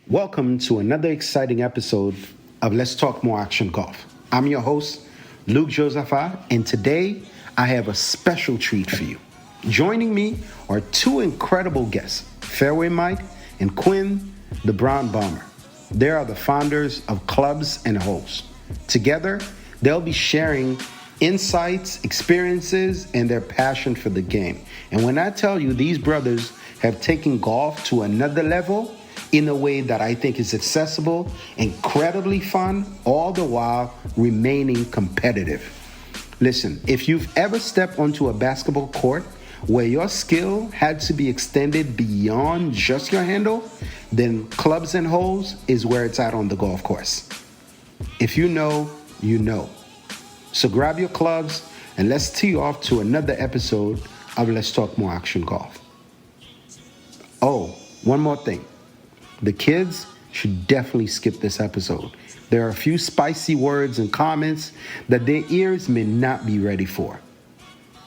Welcome to another exciting episode of Let's Talk More Action Golf. I'm your host, Luke Josepha, and today I have a special treat for you. Joining me are two incredible guests, Fairway Mike and Quinn, the Brown Bomber. They are the founders of Clubs and Holes. Together, they'll be sharing insights, experiences, and their passion for the game. And when I tell you these brothers have taken golf to another level in a way that I think is accessible, incredibly fun, all the while remaining competitive. Listen, if you've ever stepped onto a basketball court where your skill had to be extended beyond just your handle, then Clubs and Holes is where it's at on the golf course. If you know, you know. So grab your clubs and let's tee off to another episode of Let's Talk More Action Golf. Oh, one more thing. The kids should definitely skip this episode. There are a few spicy words and comments that their ears may not be ready for.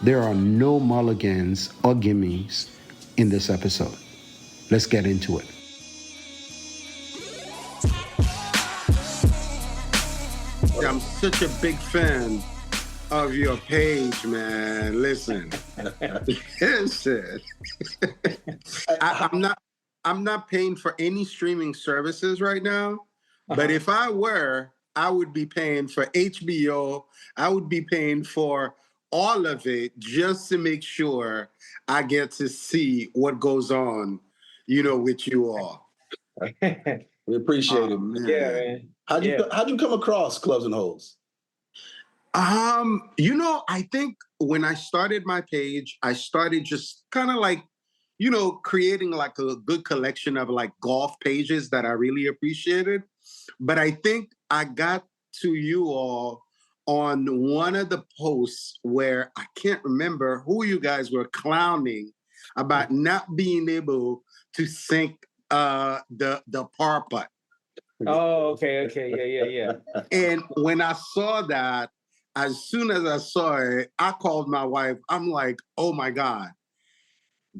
There are no mulligans or gimmies in this episode. Let's get into it. I'm such a big fan of your page, man. Listen. Listen. I'm not paying for any streaming services right now, but if I were, I would be paying for HBO. I would be paying for all of it just to make sure I get to see what goes on, with you all. We appreciate it, man. Yeah, man. How'd you come across Clubs and Holes? I think when I started my page, I started just kind of like, creating like a good collection of like golf pages that I really appreciated. But I think I got to you all on one of the posts where I can't remember who you guys were clowning about not being able to sink the par putt. Oh, okay. Yeah. And when I saw that, as soon as I saw it, I called my wife. I'm like, oh my God,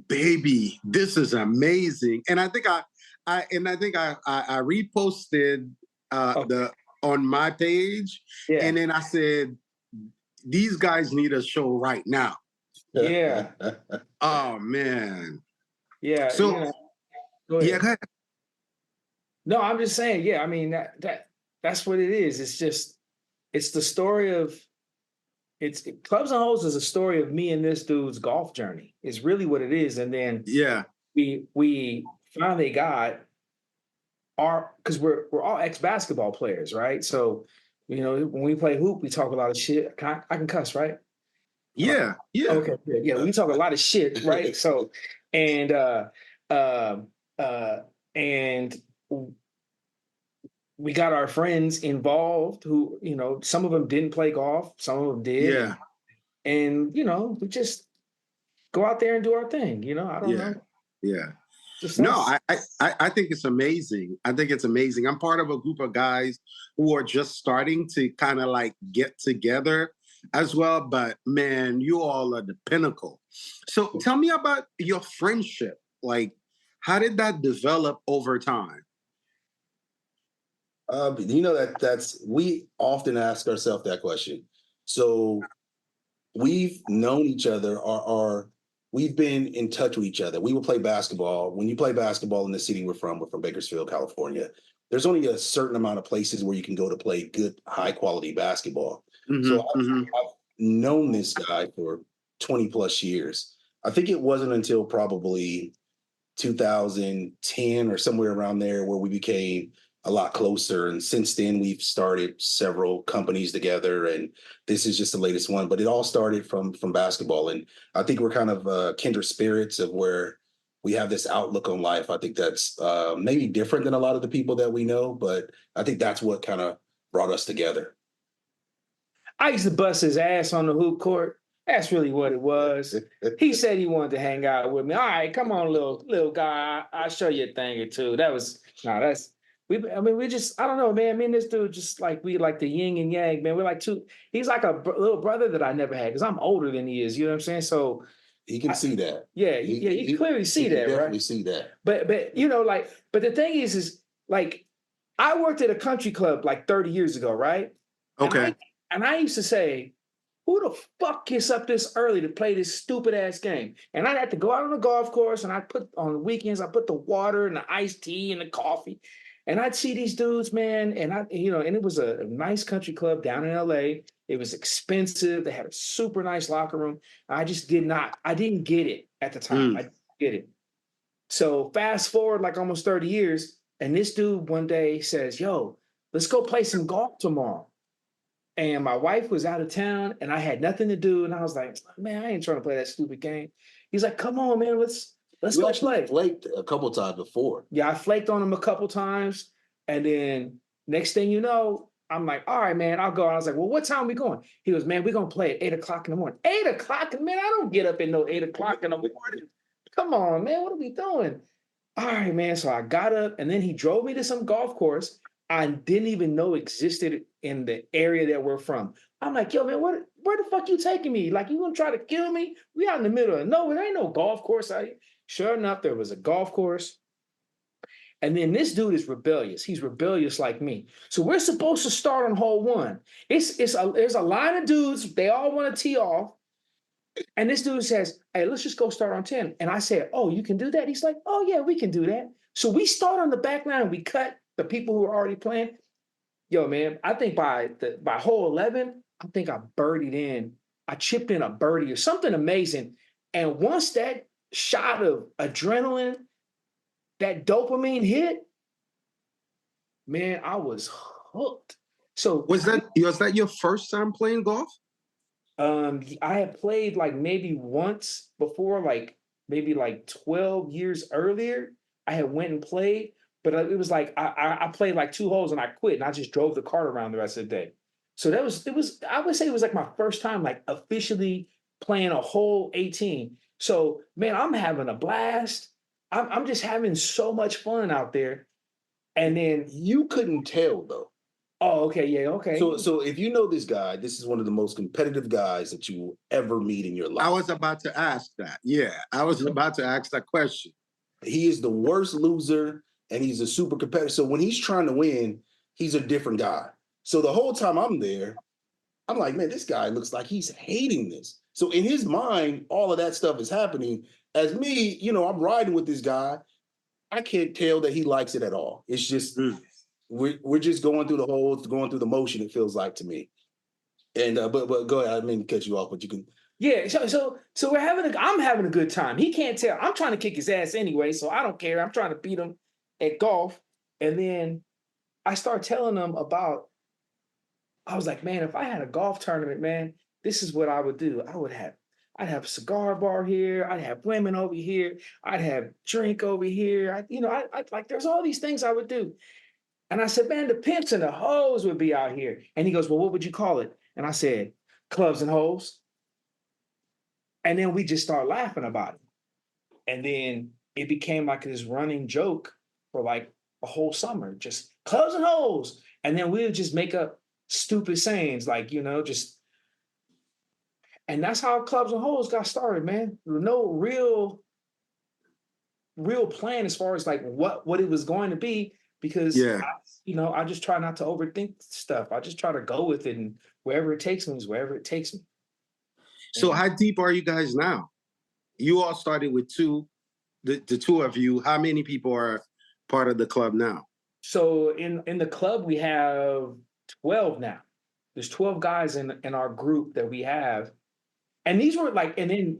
baby, this is amazing. And I think I reposted the on my page. Yeah. And then I said, these guys need a show right now. Yeah. Oh man. Yeah. So go ahead. Yeah, go ahead. No, I'm just saying, yeah, I mean that's what it is. It's the story of Clubs and Holes is a story of me and this dude's golf journey. It's really what it is. And then we finally got because we're all ex-basketball players, right? So, when we play hoop, we talk a lot of shit. I can cuss, right? Yeah. Okay. Yeah, we talk a lot of shit, right? So, and we got our friends involved who, some of them didn't play golf, some of them did. Yeah. And, we just go out there and do our thing, I don't know. Yeah. I think it's amazing. I think it's amazing. I'm part of a group of guys who are just starting to kind of like get together as well. But man, you all are the pinnacle. So tell me about your friendship. Like, how did that develop over time? That's we often ask ourselves that question. So we've known each other, or we've been in touch with each other. We will play basketball. When you play basketball in the city we're from Bakersfield, California. There's only a certain amount of places where you can go to play good, high quality basketball. Mm-hmm, so I've known this guy for 20 plus years. I think it wasn't until probably 2010 or somewhere around there where we became a lot closer. And since then, we've started several companies together, and this is just the latest one. But it all started from basketball. And I think we're kind of kindred spirits of where we have this outlook on life. I think that's maybe different than a lot of the people that we know, but I think that's what kind of brought us together. I used to bust his ass on the hoop court. That's really what it was. He said he wanted to hang out with me. All right, come on, little guy. I'll show you a thing or two. We just, I don't know, man. Me and this dude just we like the yin and yang, man. We're like he's like a little brother that I never had because I'm older than he is. You know what I'm saying? So he can see that. Yeah, you can clearly see that, right? Definitely see that. But the thing is like I worked at a country club like 30 years ago, right? And Okay. I used to say, who the fuck gets up this early to play this stupid ass game? And I'd have to go out on the golf course and I put on the weekends, I put the water and the iced tea and the coffee. And I'd see these dudes, man, and and it was a nice country club down in LA. It was expensive. They had a super nice locker room. I didn't get it at the time. I didn't get it. So fast forward like almost 30 years, and this dude one day says, yo, let's go play some golf tomorrow. And my wife was out of town and I had nothing to do. And I was like, man, I ain't trying to play that stupid game. He's like, come on, man, let's You go actually play. flaked a couple times before. Yeah, I flaked on him a couple times. And then next thing you know, I'm like, all right, man, I'll go. And I was like, well, what time are we going? He goes, man, we're going to play at 8 o'clock in the morning. 8 o'clock? Man, I don't get up at no 8 o'clock in the morning. Come on, man, what are we doing? All right, man. So I got up and then he drove me to some golf course I didn't even know existed in the area that we're from. I'm like, yo, man, where the fuck you taking me? Like, you gonna try to kill me? We out in the middle of nowhere. There ain't no golf course out here. Sure enough, there was a golf course. And then this dude is rebellious. He's rebellious like me. So we're supposed to start on hole one. There's a line of dudes. They all want to tee off. And this dude says, hey, let's just go start on 10. And I said, oh, you can do that? He's like, oh, yeah, we can do that. So we start on the back nine and we cut the people who are already playing. Yo, man, I think by hole 11, I think I birdied in. I chipped in a birdie or something amazing. And once that shot of adrenaline, that dopamine hit, man, I was hooked. So Was that your first time playing golf? I had played like maybe once before, like maybe like 12 years earlier. I had went and played, but it was like I played like 2 holes and I quit and I just drove the cart around the rest of the day. So it was I would say it was like my first time like officially playing a whole 18. So man, I'm having a blast. I'm just having so much fun out there. And then You couldn't tell though. oh, okay, yeah, okay. So if you know this guy, this is one of the most competitive guys that you will ever meet in your life. I was about to ask that. Yeah, I was about to ask that question. He is the worst loser and he's a super competitor. So when he's trying to win, he's a different guy. So the whole time I'm there, I'm like, man, this guy looks like he's hating this. So in his mind, all of that stuff is happening. As me, I'm riding with this guy. I can't tell that he likes it at all. It's just we're just going through the holes, going through the motion. It feels like to me. And but go ahead. I didn't mean to cut you off, but you can. Yeah, so I'm having a good time. He can't tell. I'm trying to kick his ass anyway, so I don't care. I'm trying to beat him at golf. And then I start telling him I was like, man, if I had a golf tournament, man, this is what I would do. I'd have a cigar bar here, I'd have women over here, I'd have drink over here. I'd like there's all these things I would do. And I said, man, the pimps and the hoes would be out here. And he goes, well, what would you call it? And I said, clubs and hoes. And then we just start laughing about it. And then it became like this running joke for like a whole summer, just clubs and hoes. And then we would just make up stupid sayings like, and that's how clubs and hoes got started, man. No real plan as far as like what it was going to be because I just try not to overthink stuff. I just try to go with it and wherever it takes me is wherever it takes me. So how deep are you guys now? You all started with two, the two of you. How many people are part of the club now? So in the club, we have 12 now. There's 12 guys in our group that we have. And these were like, and then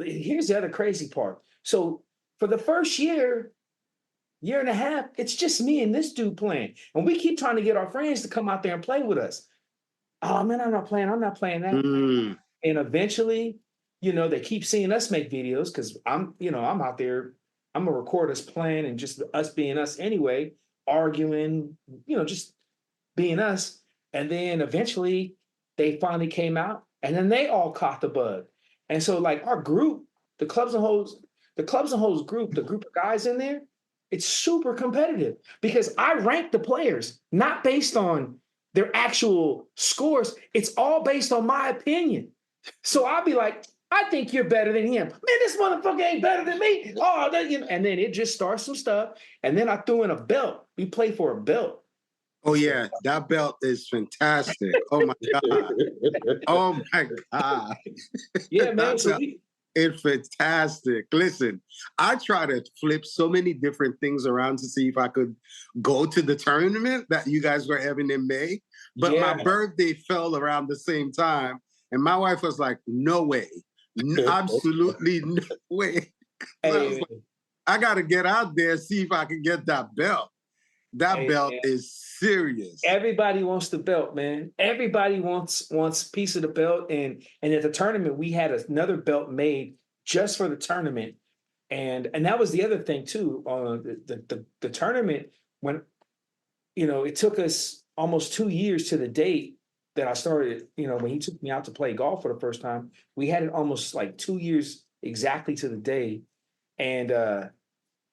here's the other crazy part. So for the first year and a half, it's just me and this dude playing. And we keep trying to get our friends to come out there and play with us. Oh man, I'm not playing that. And eventually, they keep seeing us make videos because I'm out there, I'm gonna record us playing and just us being us anyway, arguing, just being us. And then eventually they finally came out and then they all caught the bug. And so like our group, the Clubs and Hoes group, the group of guys in there, it's super competitive because I rank the players not based on their actual scores. It's all based on my opinion. So I'll be like, I think you're better than him. Man, this motherfucker ain't better than me. Oh, and then it just starts some stuff. And then I threw in a belt. We played for a belt. Oh yeah, that belt is fantastic. Oh my God. Oh my God. Yeah, man. So it's fantastic. Listen, I try to flip so many different things around to see if I could go to the tournament that you guys were having in May. But my birthday fell around the same time. And my wife was like, no way. Absolutely no way. Hey, I got to get out there and see if I can get that belt. That belt is serious. Everybody wants the belt, man. Everybody wants a piece of the belt. And at the tournament, we had another belt made just for the tournament. And that was the other thing too. The tournament, when it took us almost 2 years to the date that I started, when he took me out to play golf for the first time, we had it almost like 2 years exactly to the day. And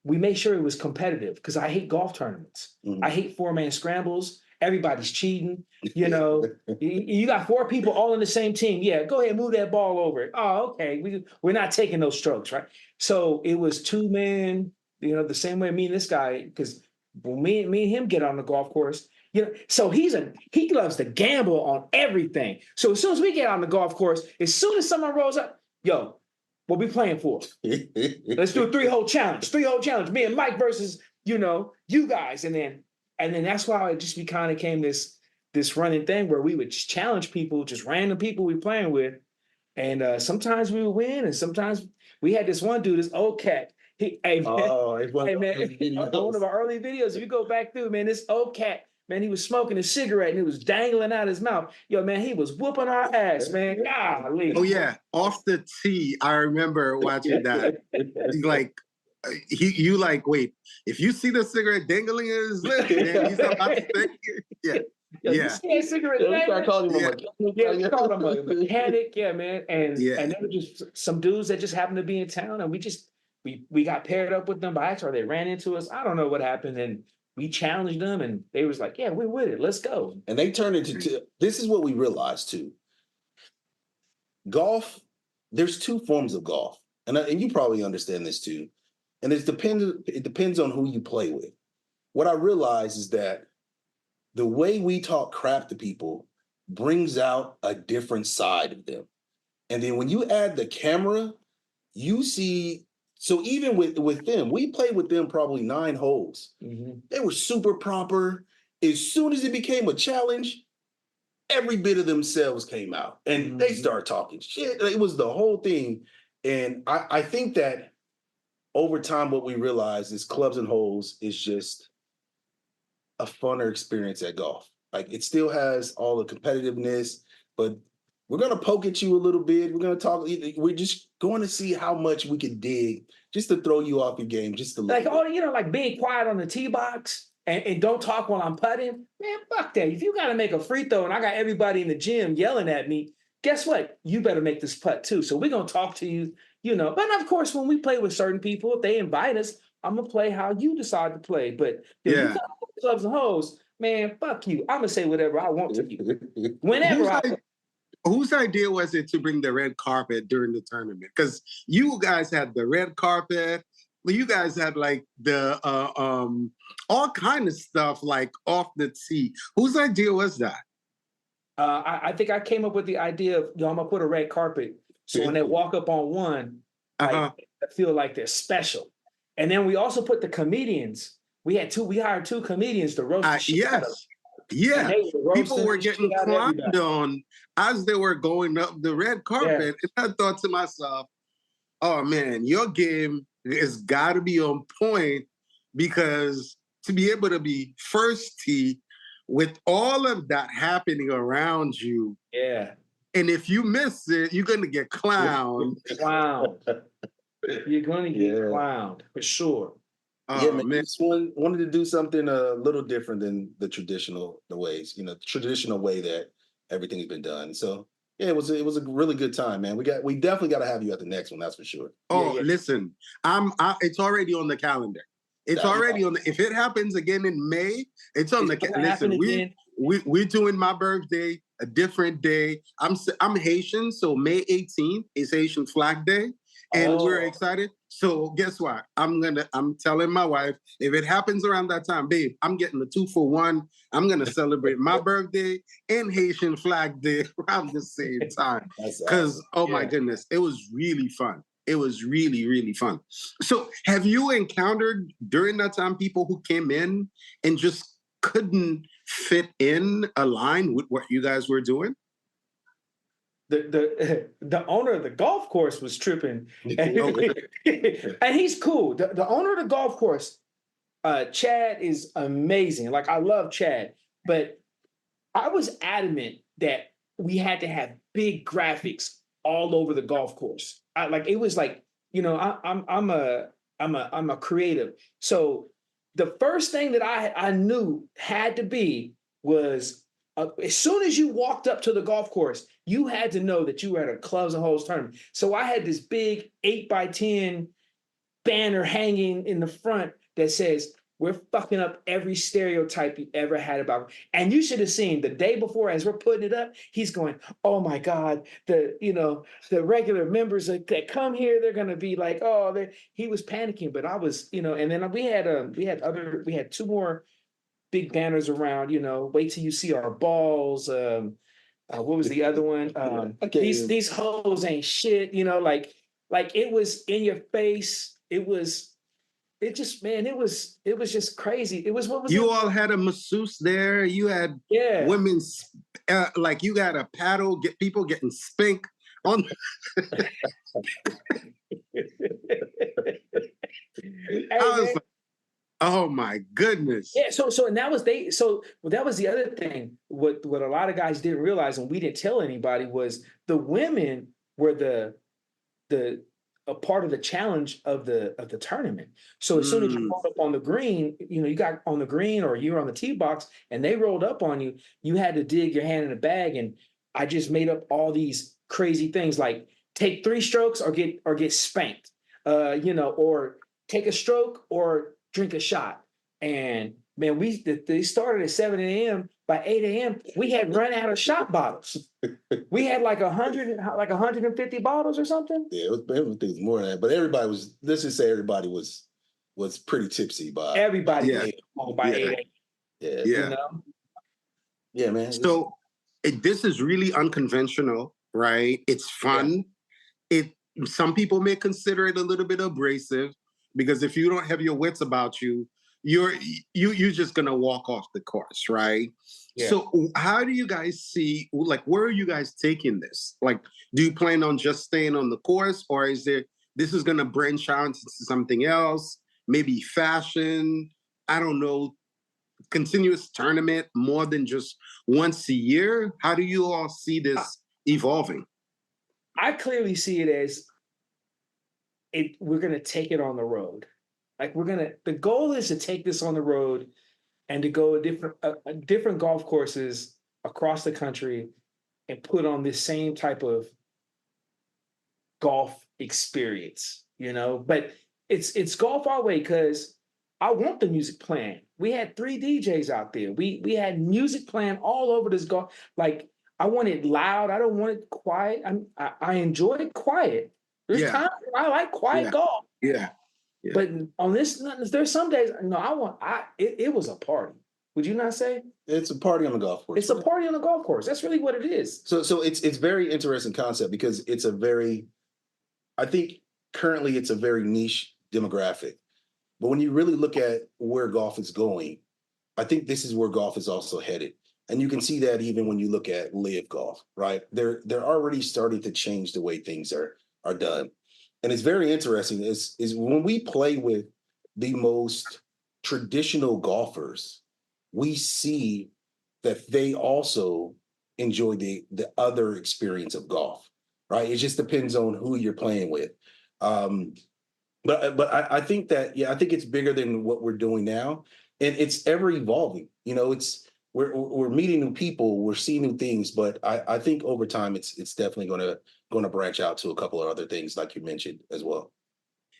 we made sure it was competitive because I hate golf tournaments. Mm-hmm. I hate 4-man scrambles. Everybody's cheating. You got 4 people all in the same team. Yeah, go ahead, move that ball over. Oh, okay. We're not taking those strokes, right? So it was 2-man, the same way me and this guy, because when me and him get on the golf course, so he loves to gamble on everything. So as soon as we get on the golf course, as soon as someone rolls up, yo, what we playing for? Let's do a 3-hole challenge. 3-hole challenge. Me and Mike versus, you guys. And then that's why it just kind of came this running thing where we would just challenge people, just random people we playing with. And sometimes we would win, and sometimes we had this one dude, this old cat. One of our early videos, if you go back through, man, this old cat, man, he was smoking a cigarette and it was dangling out his mouth. Yo, man, he was whooping our ass, man. Golly. Oh yeah, off the tee. I remember watching that. You wait. If you see the cigarette dangling in his lip, man, he's about to take it. Yeah. You see that cigarette dangling? We called him a mechanic. Yeah, man. And there were just some dudes that just happened to be in town, and we got paired up with them by accident, or they ran into us. I don't know what happened, and we challenged them, and they was like, yeah, we're with it. Let's go. And they turned into this is what we realized too. Golf, there's 2 forms of golf. And you probably understand this too. And it depends on who you play with. What I realize is that the way we talk crap to people brings out a different side of them. And then when you add the camera, you see. So even with them, we played with them probably 9 holes. Mm-hmm. They were super proper. As soon as it became a challenge, every bit of themselves came out. And they started talking shit. It was the whole thing. And I think that over time, what we realized is clubs and holes is just a funner experience at golf. Like, it still has all the competitiveness, but we're going to poke at you a little bit. We're going to talk. We're just going to see how much we can dig just to throw you off your game, just to like being quiet on the tee box and don't talk while I'm putting. Man, fuck that. If you got to make a free throw and I got everybody in the gym yelling at me, guess what? You better make this putt too. So we're going to talk to you, But of course, when we play with certain people, if they invite us, I'm going to play how you decide to play. But if you come to clubs and hoes, man, fuck you. I'm going to say whatever I want to you. Whenever Whose idea was it to bring the red carpet during the tournament? Because you guys had the red carpet. You guys had like the all kind of stuff like off the tee. Whose idea was that? I think I came up with the idea of, I'm gonna put a red carpet, so when they walk up on one, I feel like they're special. And then we also put the comedians. We hired 2 comedians to roast the shit out of them. Yeah, people were getting clowned on as they were going up the red carpet. Yeah. And I thought to myself, oh man, your game has got to be on point, because to be able to be first tee with all of that happening around you. Yeah. And if you miss it, you're going to get clowned. You're going to get clowned for sure. Man. This one wanted to do something a little different than the traditional ways, traditional way that everything's been done. So yeah, it was a really good time, man. We definitely got to have you at the next one, that's for sure. Listen, it's already on the calendar. It's already on if it happens again in May, it's on the calendar. Listen, we're doing my birthday a different day. I'm Haitian, so May 18th is Haitian Flag Day, and we're excited. So guess what? I'm telling my wife, if it happens around that time, babe, I'm getting the 2-for-1. I'm gonna celebrate my birthday and Haitian Flag Day around the same time. Because awesome. My goodness, it was really fun. It was really, really fun. So have you encountered during that time people who came in and just couldn't fit in a line with what you guys were doing? The owner of the golf course was tripping, and he's cool. The owner of the golf course, Chad, is amazing. Like, I love Chad, but I was adamant that we had to have big graphics all over the golf course. It was like, I'm a creative, so the first thing that I knew had to be was, as soon as you walked up to the golf course, you had to know that you were at a Clubs and Holes tournament. So I had this big 8x10 banner hanging in the front that says, "We're fucking up every stereotype you ever had about." And you should have seen the day before, as we're putting it up, he's going, "Oh my God, the regular members that come here, they're gonna be like, oh," he was panicking, but I was, and then we had two more big banners around, "Wait till you see our balls." What was the other one? These hoes ain't shit. Like it was in your face. It was just crazy. It was, what was you it? all had a masseuse there. You had women's, like you got a paddle. Get people getting spanked on. I was like, oh my goodness. Yeah, and that was that was the other thing. What a lot of guys didn't realize, and we didn't tell anybody, was the women were a part of the challenge of the tournament. So as soon as you rolled up on the green, you got on the green or you were on the tee box and they rolled up on you, you had to dig your hand in a bag. And I just made up all these crazy things like take 3 strokes or get spanked, or take a stroke or drink a shot. And man, they started at 7 a.m. By 8 a.m., we had run out of shot bottles. We had like 150 bottles or something. Yeah, it was more than that. But everybody was, let's just say everybody was pretty tipsy by everybody. Yeah. By 8 a.m. Yeah. Yeah, man. So this is really unconventional, right? It's fun. Some people may consider it a little bit abrasive, because if you don't have your wits about you, you're just gonna walk off the course, right? Yeah. So how do you guys see, like, where are you guys taking this? Like, do you plan on just staying on the course, or is this is gonna branch out into something else, maybe fashion, I don't know, continuous tournament more than just once a year? How do you all see this evolving? I clearly see it as we're gonna take it on the road. Like, the goal is to take this on the road and to go different golf courses across the country and put on this same type of golf experience, but it's golf our way, because I want the music playing. We had 3 DJs out there. We had music playing all over this golf. Like, I want it loud. I don't want it quiet. I enjoy it quiet. There's times I like quiet golf. Yeah. But on this, there's some days, it was a party. Would you not say? It's a party on the golf course. It's a party on the golf course. That's really what it is. So it's very interesting concept, because I think currently it's a very niche demographic. But when you really look at where golf is going, I think this is where golf is also headed. And you can see that even when you look at live golf, right? They're already starting to change the way things are done. And it's very interesting is when we play with the most traditional golfers, we see that they also enjoy the other experience of golf, right? It just depends on who you're playing with. But I think that, I think it's bigger than what we're doing now, and it's ever evolving. We're meeting new people, we're seeing new things, but I think over time it's definitely going to branch out to a couple of other things, like you mentioned as well.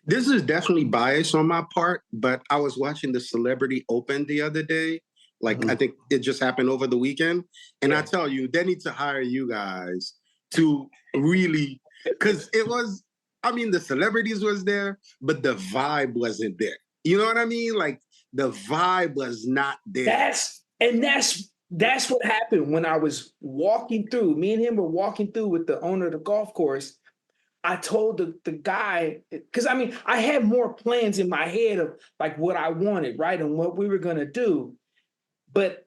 This is definitely biased on my part, but I was watching the Celebrity Open the other day, Like, I think it just happened over the weekend. And I tell you, they need to hire you guys to really, because it was, I mean, the celebrities was there, but the vibe wasn't there. You know what I mean? Like, the vibe was not there. That's what happened when I was walking through. Me and him were walking through with the owner of the golf course. I told the guy, because I mean, I had more plans in my head of like what I wanted, right? And what we were going to do. But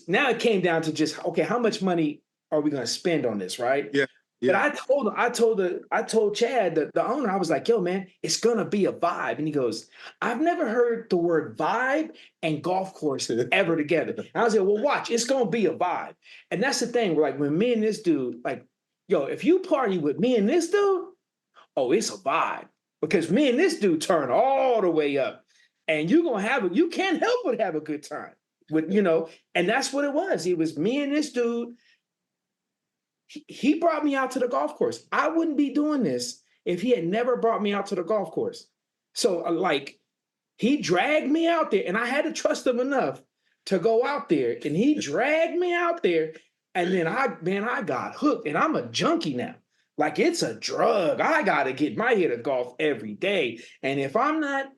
now it came down to just, okay, how much money are we going to spend on this, right? Yeah. But I told Chad, the owner, I was like, yo, man, it's going to be a vibe. And he goes, I've never heard the word vibe and golf course ever together. And I was like, well, watch, it's going to be a vibe. And that's the thing, like when me and this dude, like, yo, if you party with me and this dude, oh, it's a vibe. Because me and this dude turn all the way up. And you can't help but have a good time. And that's what it was. It was me and this dude. He brought me out to the golf course. I wouldn't be doing this if he had never brought me out to the golf course. So he dragged me out there and I had to trust him enough to go out there, and he dragged me out there. And then I got hooked, and I'm a junkie now. Like, it's a drug. I got to get my hit of golf every day. And if I'm not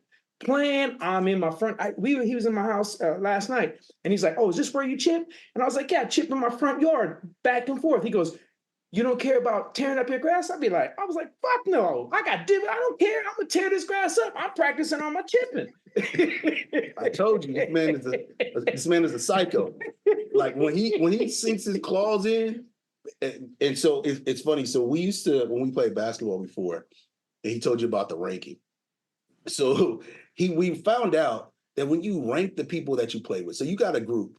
playing, I'm in my front. He was in my house last night, and he's like, "Oh, is this where you chip?" And I was like, "Yeah, I chip in my front yard, back and forth." He goes, "You don't care about tearing up your grass?" I was like, "Fuck no! I don't care. I'm gonna tear this grass up. I'm practicing on my chipping." I told you, this man is a psycho. Like when he sinks his claws in, and so it's funny. So we used to, when we played basketball before, and he told you about the ranking. So we found out that when you rank the people that you play with, so you got a group,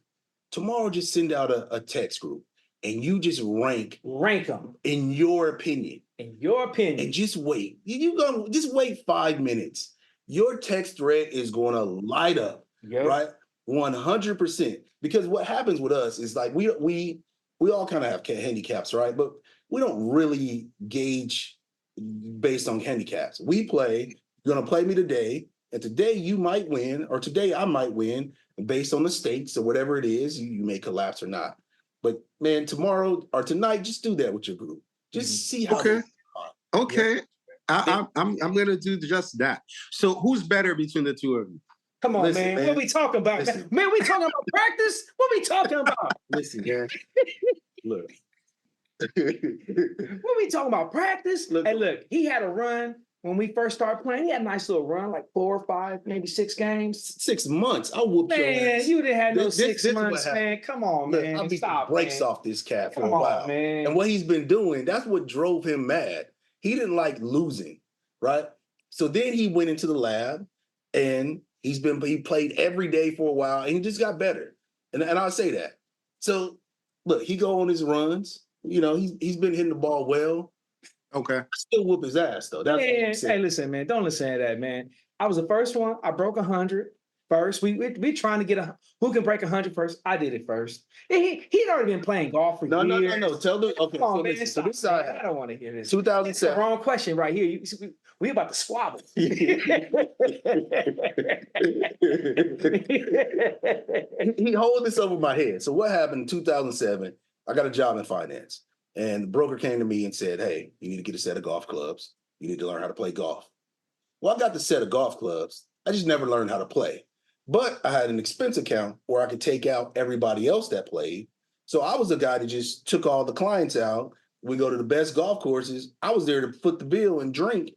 tomorrow just send out a text group and you just rank them in your opinion. And just wait. You gonna just wait 5 minutes. Your text thread is gonna light up, right? 100%. Because what happens with us is like we all kind of have handicaps, right? But we don't really gauge based on handicaps. We play. You're going to play me today, and today you might win, or today I might win, based on the stakes or whatever it is, you may collapse or not. But, man, tomorrow or tonight, just do that with your group. Just see how. Okay. Yeah. I'm going to do just that. So who's better between the two of you? Come on, man. What are we talking about? Man, we talking about practice? What are we talking about? Listen, man. Look. What are we talking about? Practice? Hey, look, he had a run. When we first started playing, he had a nice little run, like 4 or 5, maybe 6 games. 6 months. I whooped your ass. Man, you didn't have no 6 months, man. Come on, man. I beat the brakes off this cat for a while. Man. And what he's been doing, that's what drove him mad. He didn't like losing, right? So then he went into the lab, and he played every day for a while, and he just got better. And I'll say that. So, look, he go on his runs. He's been hitting the ball well. Okay. I still whoop his ass though. Hey, listen, man. Don't listen to that, man. I was the first one. I broke 100 first. We trying to get who can break 100 first. I did it first. He'd already been playing golf for years. No. Tell the okay. Come on, so man. listen, Stop, so this side, I don't want to hear this. 2007. It's the wrong question right here. We about to squabble. He hold this over my head. So what happened in 2007? I got a job in finance. And the broker came to me and said, "Hey, you need to get a set of golf clubs. You need to learn how to play golf." Well, I got the set of golf clubs. I just never learned how to play. But I had an expense account where I could take out everybody else that played. So I was the guy that just took all the clients out. We go to the best golf courses. I was there to foot the bill and drink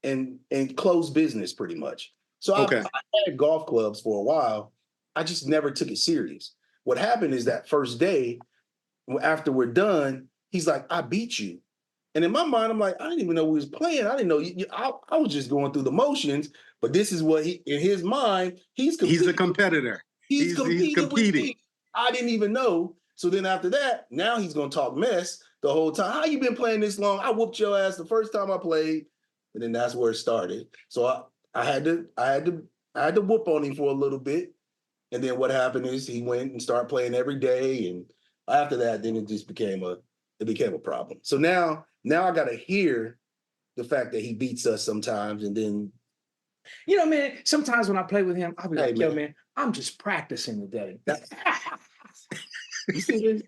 and close business pretty much. So I had golf clubs for a while. I just never took it serious. What happened is that first day, after we're done, he's like, "I beat you." And in my mind, I'm like, I didn't even know we was playing. I didn't know. I was just going through the motions. But this is what in his mind, he's a competitor. He's competing. I didn't even know. So then after that, now he's going to talk mess the whole time. "How you been playing this long? I whooped your ass the first time I played." And then that's where it started. So I had to whoop on him for a little bit. And then what happened is he went and started playing every day. And after that, then it just became a problem. So now I got to hear the fact that he beats us sometimes. And then, man, sometimes when I play with him, I'll be like, "Yo, man, I'm just practicing today. You see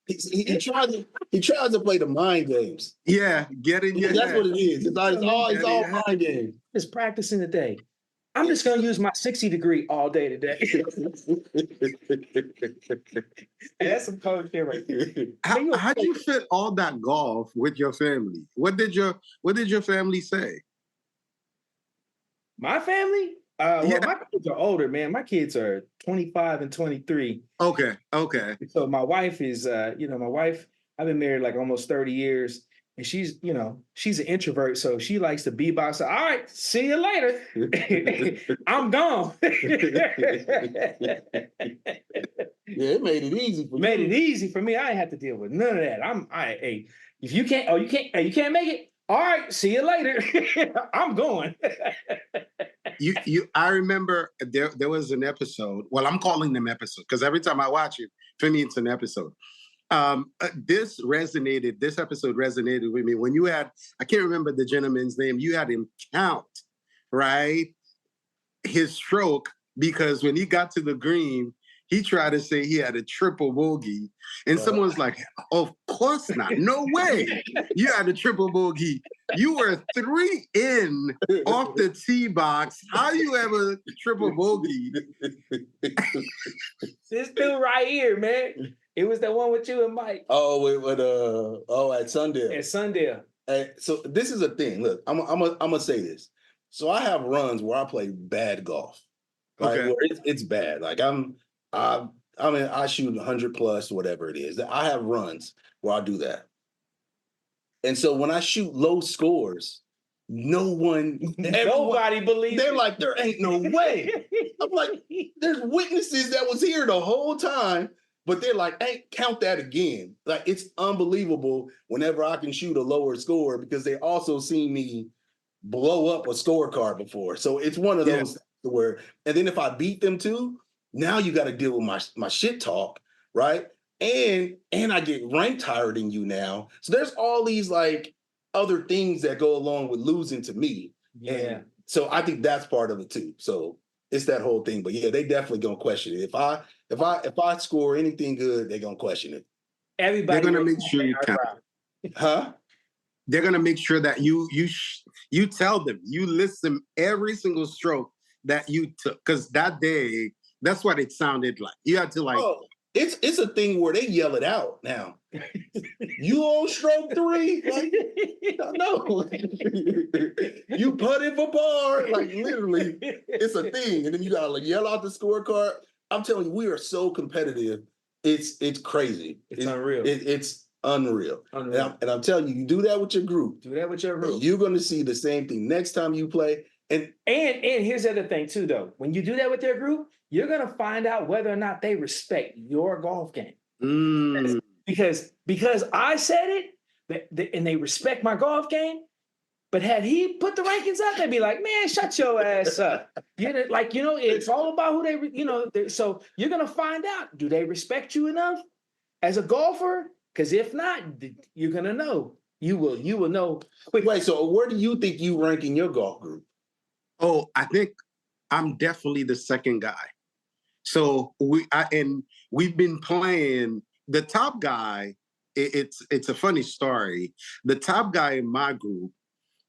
this? He tries to play the mind games. Yeah, get in your That's head. what it is. It's all mind games. Just practicing today. I'm just gonna use my 60 degree all day today. And that's some cold shit right there. How do you fit all that golf with your family? What did your family say? My family? Yeah. My kids are older, man. My kids are 25 and 23. Okay. So my wife is, I've been married like almost 30 years. And she's an introvert, so she likes to bebox. So, all right, see you later. I'm gone. Yeah, it made it easy for Made it easy for me. I ain't have to deal with none of that. If you can't make it. All right, see you later. I'm going. I remember there was an episode. Well, I'm calling them episodes because every time I watch it, for me, it's an episode. This episode resonated with me when you had, I can't remember the gentleman's name, you had him count, right? His stroke, because when he got to the green, he tried to say he had a triple bogey. And someone's like, of course not. No way. You had a triple bogey. You were 3 in off the tee box. How you have a triple bogey? This dude right here, man. It was the one with you and Mike. Oh, at Sundale. At Sundale. So this is a thing. Look, I'm gonna say this. So I have runs where I play bad golf. Right? Okay. Where it's bad. Like I shoot 100 plus, whatever it is. I have runs where I do that. And so when I shoot low scores, nobody believes. They're like, there ain't no way. I'm like, there's witnesses that was here the whole time. But they're like, hey, count that again. Like, it's unbelievable whenever I can shoot a lower score because they also see me blow up a scorecard before. So it's one of those where, and then if I beat them too, now you got to deal with my shit talk, right? And I get ranked higher than you now. So there's all these like other things that go along with losing to me. Yeah. And so I think that's part of it too. So it's that whole thing. But yeah, they definitely gonna question it. If I score anything good, they're gonna question it. Everybody, they're gonna make sure you count. Huh? They're gonna make sure that you tell them, you list them every single stroke that you took, because that day, that's what it sounded like. You had to like. Oh, it's a thing where they yell it out now. You on stroke 3? Like, no. You putted for par. Like literally, it's a thing. And then you gotta like yell out the scorecard. I'm telling you, we are so competitive. It's crazy. It's unreal. It's unreal. And I'm telling you, you do that with your group. Do that with your group. You're gonna see the same thing next time you play. And here's the other thing too, though. When you do that with your group, you're gonna find out whether or not they respect your golf game. Because I said it, and they respect my golf game. But had he put the rankings out, they'd be like, "Man, shut your ass up." It's all about who they. So you're gonna find out: do they respect you enough as a golfer? Because if not, you're gonna know. You will know quickly. Wait, so where do you think you rank in your golf group? Oh, I think I'm definitely the second guy. So we've been playing the top guy. It's a funny story. The top guy in my group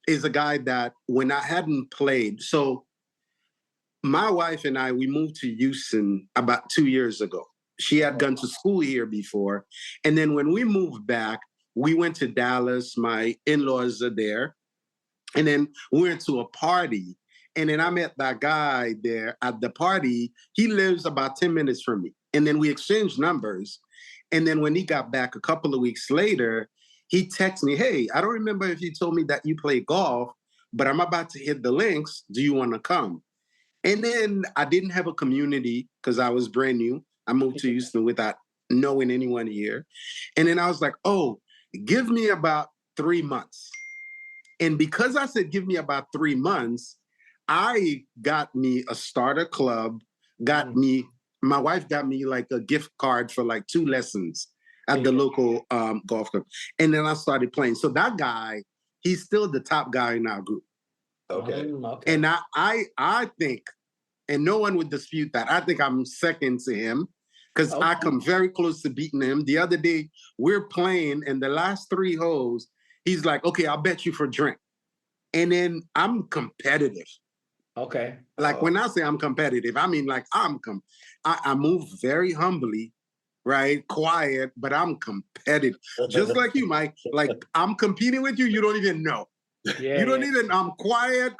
is a guy that when I hadn't played, so my wife and I, we moved to Houston about 2 years ago. She had gone to school here before. And then when we moved back, we went to Dallas. My in-laws are there. And then we went to a party. And then I met that guy there at the party. He lives about 10 minutes from me. And then we exchanged numbers. And then when he got back a couple of weeks later, he texted me, "Hey, I don't remember if you told me that you play golf, but I'm about to hit the links. Do you want to come?" And then I didn't have a community because I was brand new. I moved to Houston without knowing anyone here. And then I was like, "Oh, give me about 3 months." And because I said, give me about 3 months, I got me a starter club, my wife got me like a gift card for like 2 lessons at the local golf club. And then I started playing. So that guy, he's still the top guy in our group. Okay. And I think and no one would dispute that. I think I'm second to him because I come very close to beating him. The other day, we're playing, and the last 3 holes, he's like, okay, I'll bet you for drink. And then I'm competitive. Okay. Like when I say I'm competitive, I mean like I move very humbly, right? Quiet, but I'm competitive. Just like you, Mike. Like I'm competing with you, you don't even know. Yeah, you don't even, I'm quiet.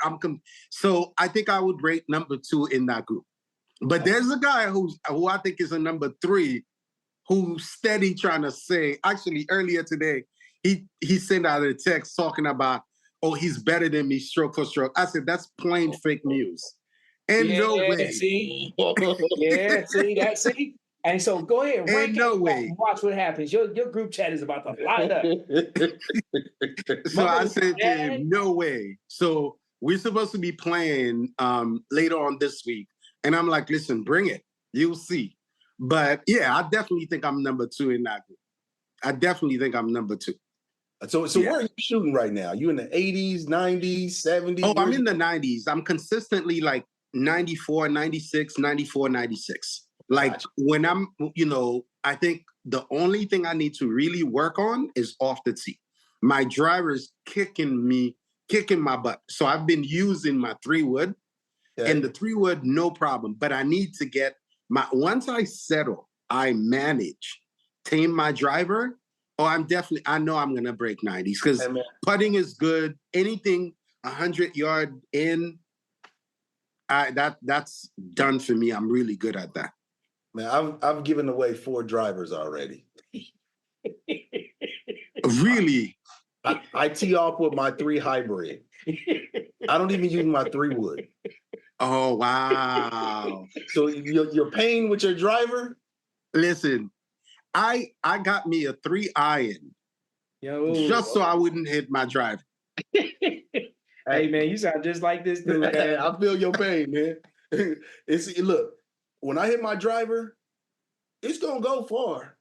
So I think I would rate number 2 in that group. But there's a guy who I think is a number 3 who's steady trying to say, actually earlier today, he sent out a text talking about, oh, he's better than me stroke for stroke. I said, that's plain fake news. And no way. See? See? And so go ahead, rank no way. And watch what happens. Your group chat is about to light up. So I said to him, no way. So we're supposed to be playing later on this week. And I'm like, listen, bring it. You'll see. But yeah, I definitely think I'm number 2 in that group. I definitely think I'm number 2. So where are you shooting right now? You in the 80s, 90s, 70s? Oh, I'm in the 90s. I'm consistently like 94, 96, 94, 96. Like gotcha. When I'm, I think the only thing I need to really work on is off the tee. My driver's kicking my butt. So I've been using my 3-wood, and the 3-wood, no problem. But I need to get once I settle, I manage, tame my driver. Oh, I know I'm going to break 90s because putting is good. Anything 100-yard in, that's done for me. I'm really good at that. Man, I've given away 4 drivers already. Really? I tee off with my 3 hybrid. I don't even use my 3-wood. Oh, wow. So you're paying with your driver? Listen, I got me a 3-iron just so I wouldn't hit my driver. Hey, man, you sound just like this dude. Man. I feel your pain, man. Look, when I hit my driver, it's going to go far.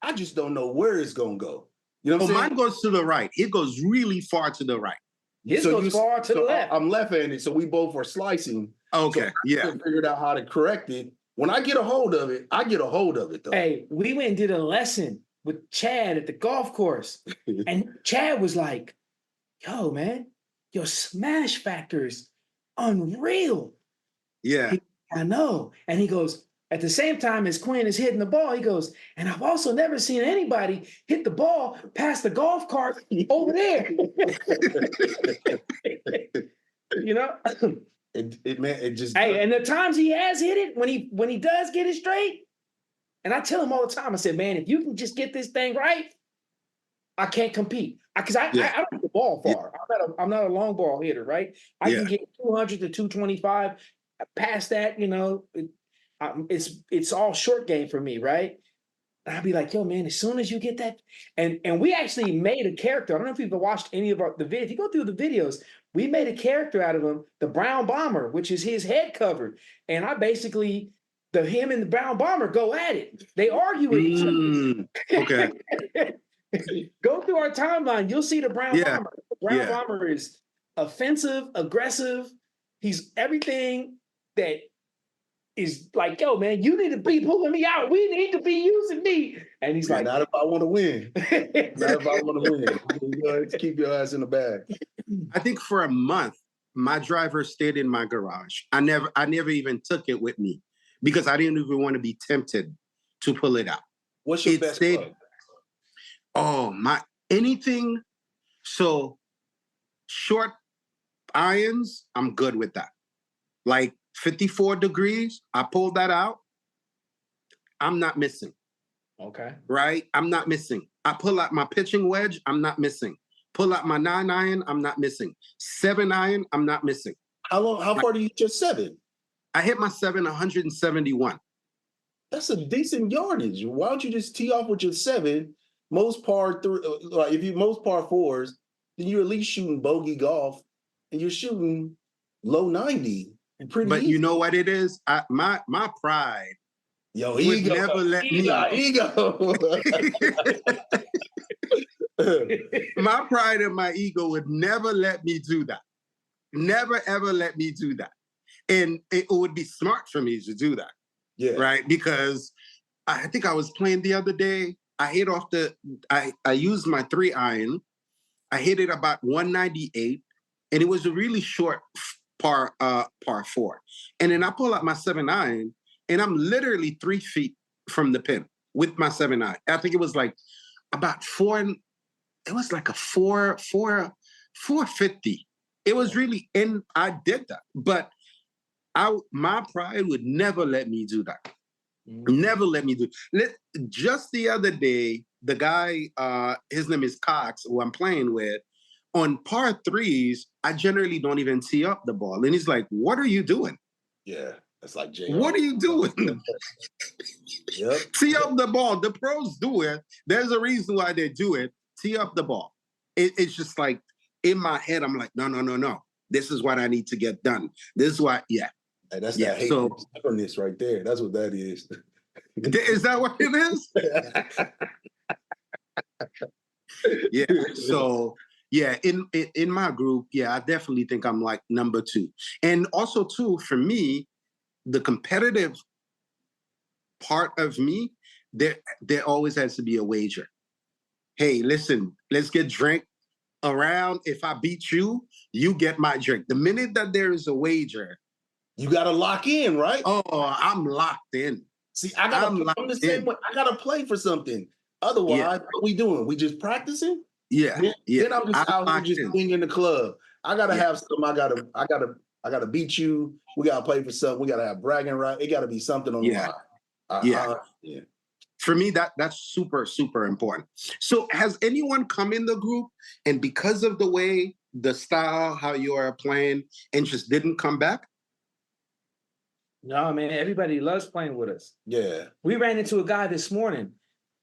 I just don't know where it's going to go. You know what I'm saying? Mine goes to the right. It goes really far to the right. His goes far to the left. I'm left-handed, so we both are slicing. Okay, so I figured out how to correct it. When I get a hold of it, I get a hold of it, though. Hey, we went and did a lesson with Chad at the golf course. And Chad was like, yo, man, your smash factor is unreal. Yeah. I know. And he goes, at the same time as Quinn is hitting the ball, he goes, and I've also never seen anybody hit the ball past the golf cart over there. You know? It just. Hey, and the times he has hit it, when he does get it straight, and I tell him all the time, I said, man, if you can just get this thing right, I can't compete. Because I don't hit the ball far. Yeah. I'm not a long ball hitter, right? I can get 200 to 225. Past that, it's all short game for me, right? And I'd be like, yo, man, as soon as you get that, and we actually made a character. I don't know if you've watched any of the videos. If you go through the videos, we made a character out of him, the Brown Bomber, which is his head covered. And I basically, him and the Brown Bomber go at it. They argue with each other. Okay. Go through our timeline. You'll see the Brown Bomber. The Brown Bomber is offensive, aggressive. He's everything that is like, yo, man, you need to be pulling me out. We need to be using me. And he's like, not if I want to win. Not if I want to win. You keep your ass in the bag. I think for a month, my driver stayed in my garage. I never even took it with me because I didn't even want to be tempted to pull it out. What's your best club? Oh, anything. So short irons, I'm good with that. Like 54 degrees, I pulled that out. I'm not missing. Okay. Right? I'm not missing. I pull out my pitching wedge, I'm not missing. Pull out my 9-iron, I'm not missing. 7-iron, I'm not missing. How far do you hit your 7? I hit my 7 171. That's a decent yardage. Why don't you just tee off with your 7? Most par 4s, then you're at least shooting bogey golf, and you're shooting low 90. But easy. You know what it is? My pride. Yo, ego. Would never let me. Ego. My pride and my ego would never let me do that. Never, ever let me do that. And it would be smart for me to do that. Yeah. Right. Because I think I was playing the other day. I hit off I used my 3-iron. I hit it about 198, and it was a really short par 4. And then I pull out my 7-iron, and I'm literally 3 feet from the pin with my 7-iron. I think it was like about 4. It was like a 450. It was really, and I did that, but my pride would never let me do that. Never let me do. Just the other day, the guy, his name is Cox, who I'm playing with, on par 3s, I generally don't even tee up the ball. And he's like, what are you doing? Yeah, that's like Jay. What are you doing? Yep. Tee up the ball. The pros do it. There's a reason why they do it. Tee up the ball. It's just like, in my head, I'm like, no. This is what I need to get done. This is why, yeah. Hey, that's that hate stubbornness right there. That's what that is. Is that what it is? Yeah. So yeah, in my group, yeah, I definitely think I'm like number 2. And also too, for me, the competitive part of me, there always has to be a wager. Hey, listen, let's get drink around. If I beat you, you get my drink. The minute that there is a wager, you got to lock in, right? Oh, I'm locked in. See, I'm the same way. I got to play for something. Otherwise, what we doing? We just practicing? Yeah. Then I'm just out here just swinging the club. I got to have something. I got to beat you. We got to play for something. We got to have bragging right. It got to be something on the line. Yeah. For me, that's super, super important. So has anyone come in the group and because of the way, the style, how you are playing, and just didn't come back? No, man, everybody loves playing with us. Yeah. We ran into a guy this morning.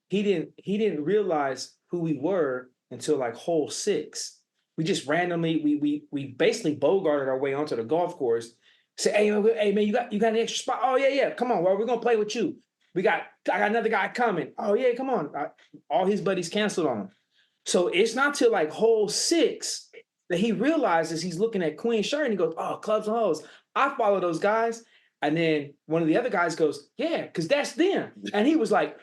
He didn't realize who we were until like hole 6. We just randomly, we basically bogarted our way onto the golf course. Say, hey man, you got an extra spot? Oh yeah. Come on, well, we're gonna play with you. I got another guy coming. Oh yeah, come on. All his buddies canceled on him. So it's not till like hole 6 that he realizes he's looking at Quinn's shirt and he goes, oh, clubs and holes. I follow those guys. And then one of the other guys goes, yeah, because that's them. And he was like,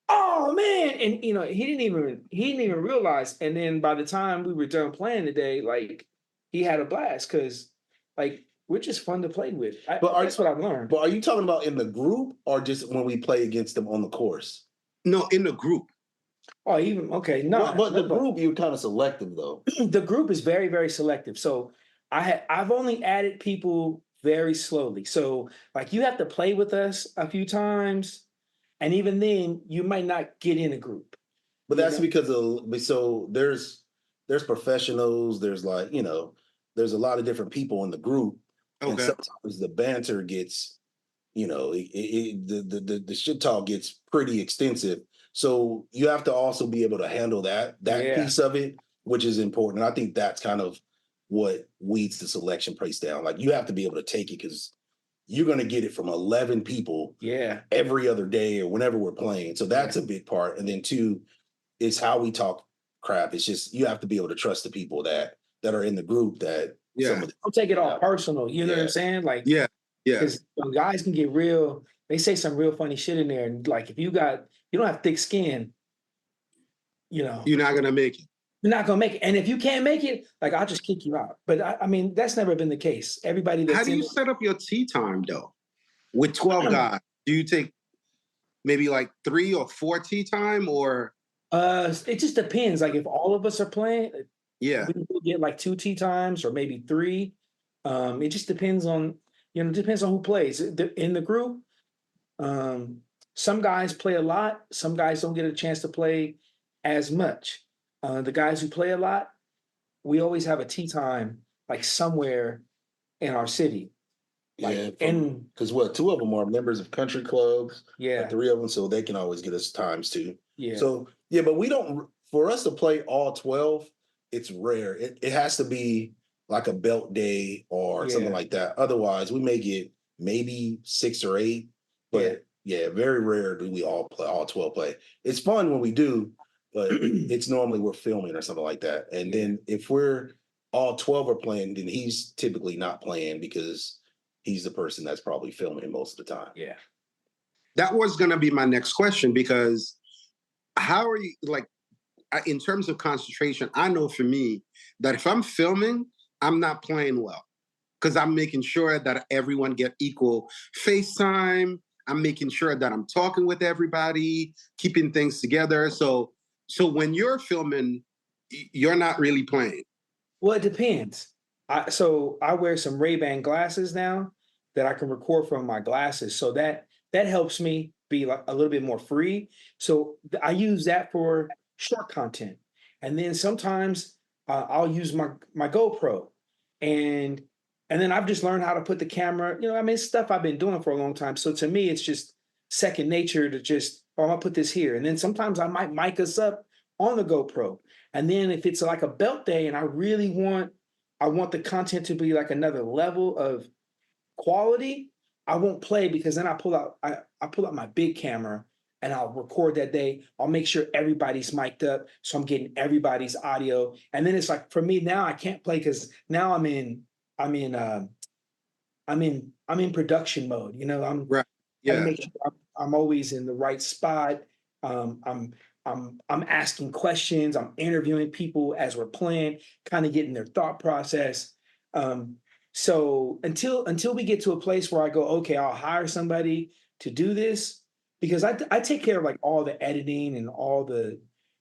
oh man. And he didn't even realize. And then by the time we were done playing today, like he had a blast because like we're just fun to play with. That's what I've learned. But are you talking about in the group or just when we play against them on the course? No, in the group. Oh, even okay. No, but the group, you're kind of selective though. The group is very, very selective. So I've only added people very slowly. So like you have to play with us a few times, and even then you might not get in a group. But that's because there's professionals, there's like, there's a lot of different people in the group. Okay. And sometimes the banter gets, the shit talk gets pretty extensive. So you have to also be able to handle that piece of it, which is important. And I think that's kind of what weeds the selection price down. Like you have to be able to take it because you're going to get it from 11 people every other day or whenever we're playing. So that's a big part. And then 2 is how we talk crap. It's just, you have to be able to trust the people that are in the group that don't take it all personal. You know what I'm saying? Like, because guys can get real, they say some real funny shit in there. And like, if you don't have thick skin, you're not going to make it. You're not going to make it. And if you can't make it, like, I'll just kick you out. But I mean, that's never been the case. Everybody that's How do you set up your tee time, though? With 12 guys, do you take maybe like 3 or 4 tee time or? It just depends. Like if all of us are playing, we can get like 2 tee times or maybe 3. It just depends on, who plays. In the group, some guys play a lot. Some guys don't get a chance to play as much. The guys who play a lot, we always have a tee time like somewhere in our city. Because 2 of them are members of country clubs. Yeah, 3 of them, so they can always get us times too. Yeah. So but we don't. For us to play all 12, it's rare. It has to be like a belt day or something like that. Otherwise, we may get maybe 6 or 8. But very rare do we all 12 play. It's fun when we do. But it's normally we're filming or something like that. And then if we're all 12 are playing, then he's typically not playing because he's the person that's probably filming most of the time. Yeah. That was going to be my next question, because how are you, like, in terms of concentration, I know for me that if I'm filming, I'm not playing well, because I'm making sure that everyone get equal FaceTime. I'm making sure that I'm talking with everybody, keeping things together. So when you're filming, you're not really playing. Well, it depends. So I wear some Ray-Ban glasses now that I can record from my glasses. So that helps me be like a little bit more free. So I use that for short content. And then sometimes I'll use my GoPro. And then I've just learned how to put the camera, I mean, it's stuff I've been doing for a long time. So to me, it's just second nature to just, oh, I'm gonna put this here. And then sometimes I might mic us up on the GoPro. And then if it's like a belt day and I want the content to be like another level of quality, I won't play, because then I pull out my big camera and I'll record that day. I'll make sure everybody's mic'd up, so I'm getting everybody's audio. And then it's like, for me now, I can't play because now I'm in production mode. I'm Right. Yeah. make sure I'm always in the right spot. I'm asking questions. I'm interviewing people as we're playing, kind of getting their thought process. So until we get to a place where I go, okay, I'll hire somebody to do this, because I take care of like all the editing and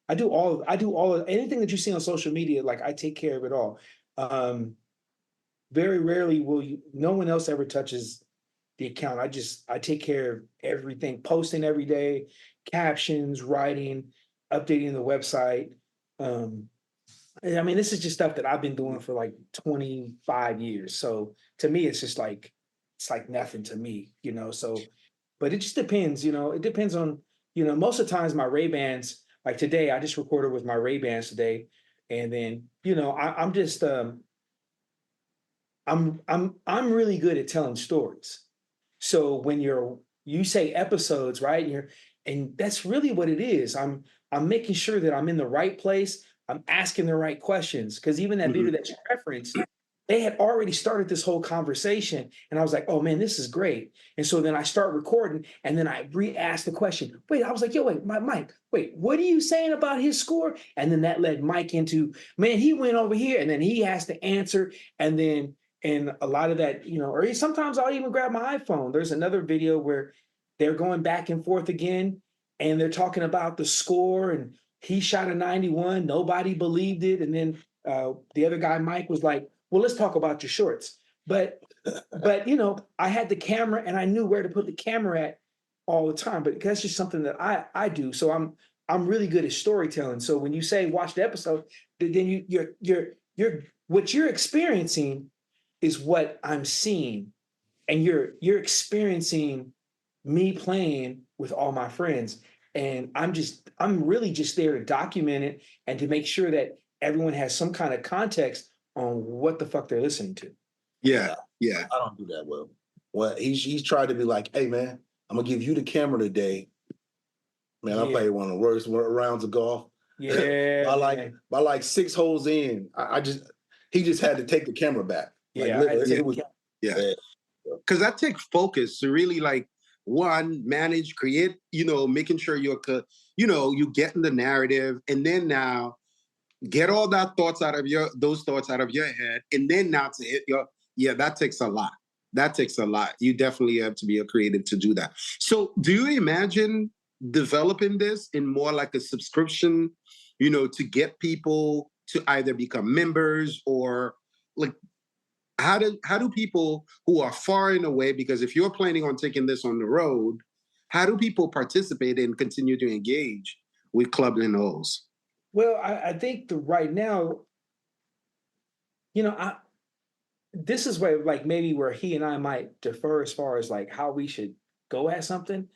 I do all of anything that you see on social media. Like, I take care of it all. Very rarely no one else ever touches the account. I take care of everything, posting every day, captions, writing, updating the website. I mean, this is just stuff that I've been doing for like 25 years. So to me, it's just like, it's like nothing to me, so, but it just depends, it depends on, most of the times my Ray-Bans, like today, I just recorded with my Ray-Bans today. And then, I'm just, I'm really good at telling stories. So when you say episodes, right? And that's really what it is. I'm making sure that I'm in the right place. I'm asking the right questions, because even that video that you referenced, they had already started this whole conversation, and I was like, "Oh man, this is great." And so then I start recording, and then I re-ask the question. Wait, I was like, "Yo, wait, Mike, wait, what are you saying about his score?" And then that led Mike into, "Man, he went over here," and then he has to answer, and a lot of that, or sometimes I'll even grab my iPhone. There's another video where they're going back and forth again, and they're talking about the score, and he shot a 91. Nobody believed it. And then the other guy, Mike, was like, well, let's talk about your shorts. But I had the camera and I knew where to put the camera at all the time. But that's just something that I do. So I'm really good at storytelling. So when you say watch the episode, then you're what you're experiencing is what I'm seeing, and you're experiencing me playing with all my friends. And I'm really just there to document it and to make sure that everyone has some kind of context on what the fuck they're listening to. Yeah. I don't do that well. Well, he's tried to be like, hey man, I'm gonna give you the camera today. Man, I played one of the worst rounds of golf. Yeah. by like 6 holes in, he just had to take the camera back. Because that takes focus to really, like, one, manage, create, making sure you're you getting the narrative, and then now get all those thoughts out of your head, and then now to hit that takes a lot. That takes a lot. You definitely have to be a creative to do that. So do you imagine developing this in more like a subscription, to get people to either become members, or like, how do people who are far and away, because if you're planning on taking this on the road, how do people participate and continue to engage with Club and Holes? Well, I think right now, this is where, like, maybe where he and I might defer as far as like how we should go at something.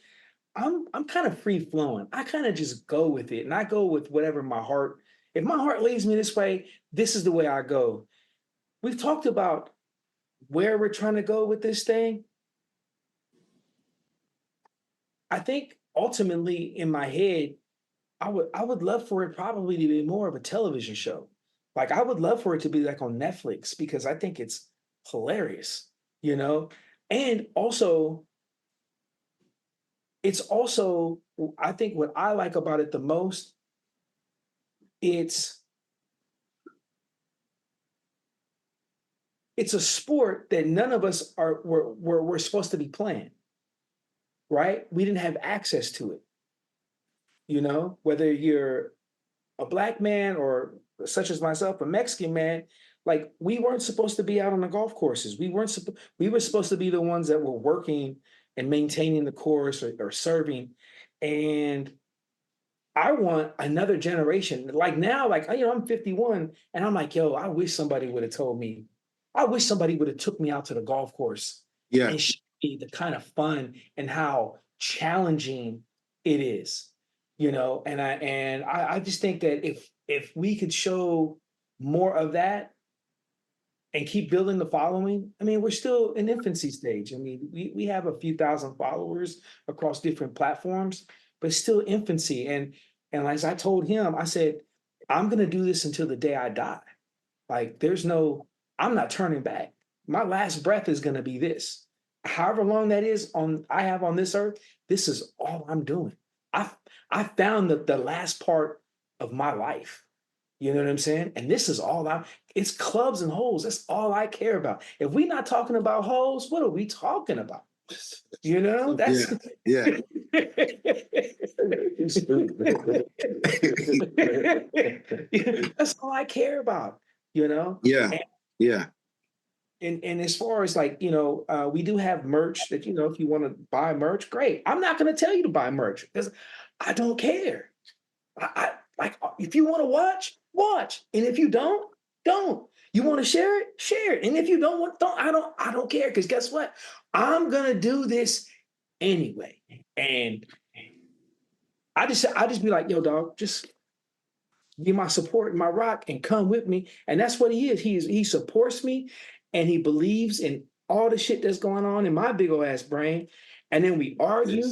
I'm kind of free flowing. I kind of just go with it, and I go with whatever if my heart leads me this way, this is the way I go. We've talked about where we're trying to go with this thing. I think ultimately in my head, I would love for it probably to be more of a television show. Like, I would love for it to be like on Netflix, because I think it's hilarious. And also, it's also, I think what I like about it the most, it's a sport that none of us we're supposed to be playing, right? We didn't have access to it. You know, whether you're a black man or such as myself, a Mexican man, like we weren't supposed to be out on the golf courses. We were supposed to be the ones that were working and maintaining the course or serving. And I want another generation. Like now, like, you know, I'm 51 and I'm like, yo, I wish somebody would have told me. I wish somebody would have took me out to the golf course and showed me the kind of fun and how challenging it is, you know. And I just think that if we could show more of that and keep building the following, I mean, we're still in infancy stage. I mean, we have a few thousand followers across different platforms, but it's still infancy. And as I told him, I said, I'm gonna do this until the day I die. Like I'm not turning back. My last breath is gonna be this. However long that is I have on this earth, this is all I'm doing. I found the last part of my life. You know what I'm saying? And this is it's clubs and holes. That's all I care about. If we're not talking about holes, what are we talking about? You know, that's that's all I care about, you know? And as far as like, you know, we do have merch that, you know, if you want to buy merch, great. I'm not going to tell you to buy merch because I don't care. I like if you want to watch. And if you don't. You want to share it. And if you don't want, I don't care. Because guess what? I'm gonna do this anyway. And I just be like, yo, dog, just give my support and my rock and come with me. And that's what he is. He supports me and he believes in all the shit that's going on in my big old ass brain. And then we argue.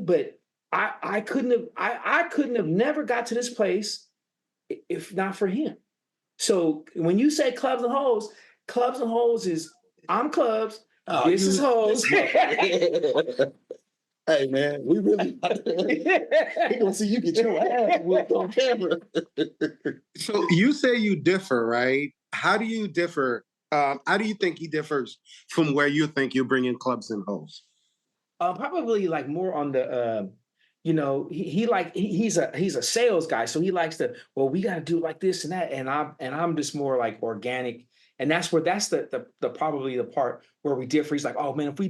But I couldn't have never got to this place if not for him. So when you say clubs and holes is I'm clubs. This is holes. Hey man, we really we gonna see you get your ass whooped on camera. So you say you differ, right? How do you differ? How do you think he differs from where you think you bring in clubs and holes? Probably like more on the you know, he's a sales guy, so he likes to, well, we got to do like this and that, and I'm just more like organic, and that's the probably the part where we differ. He's like, oh man, if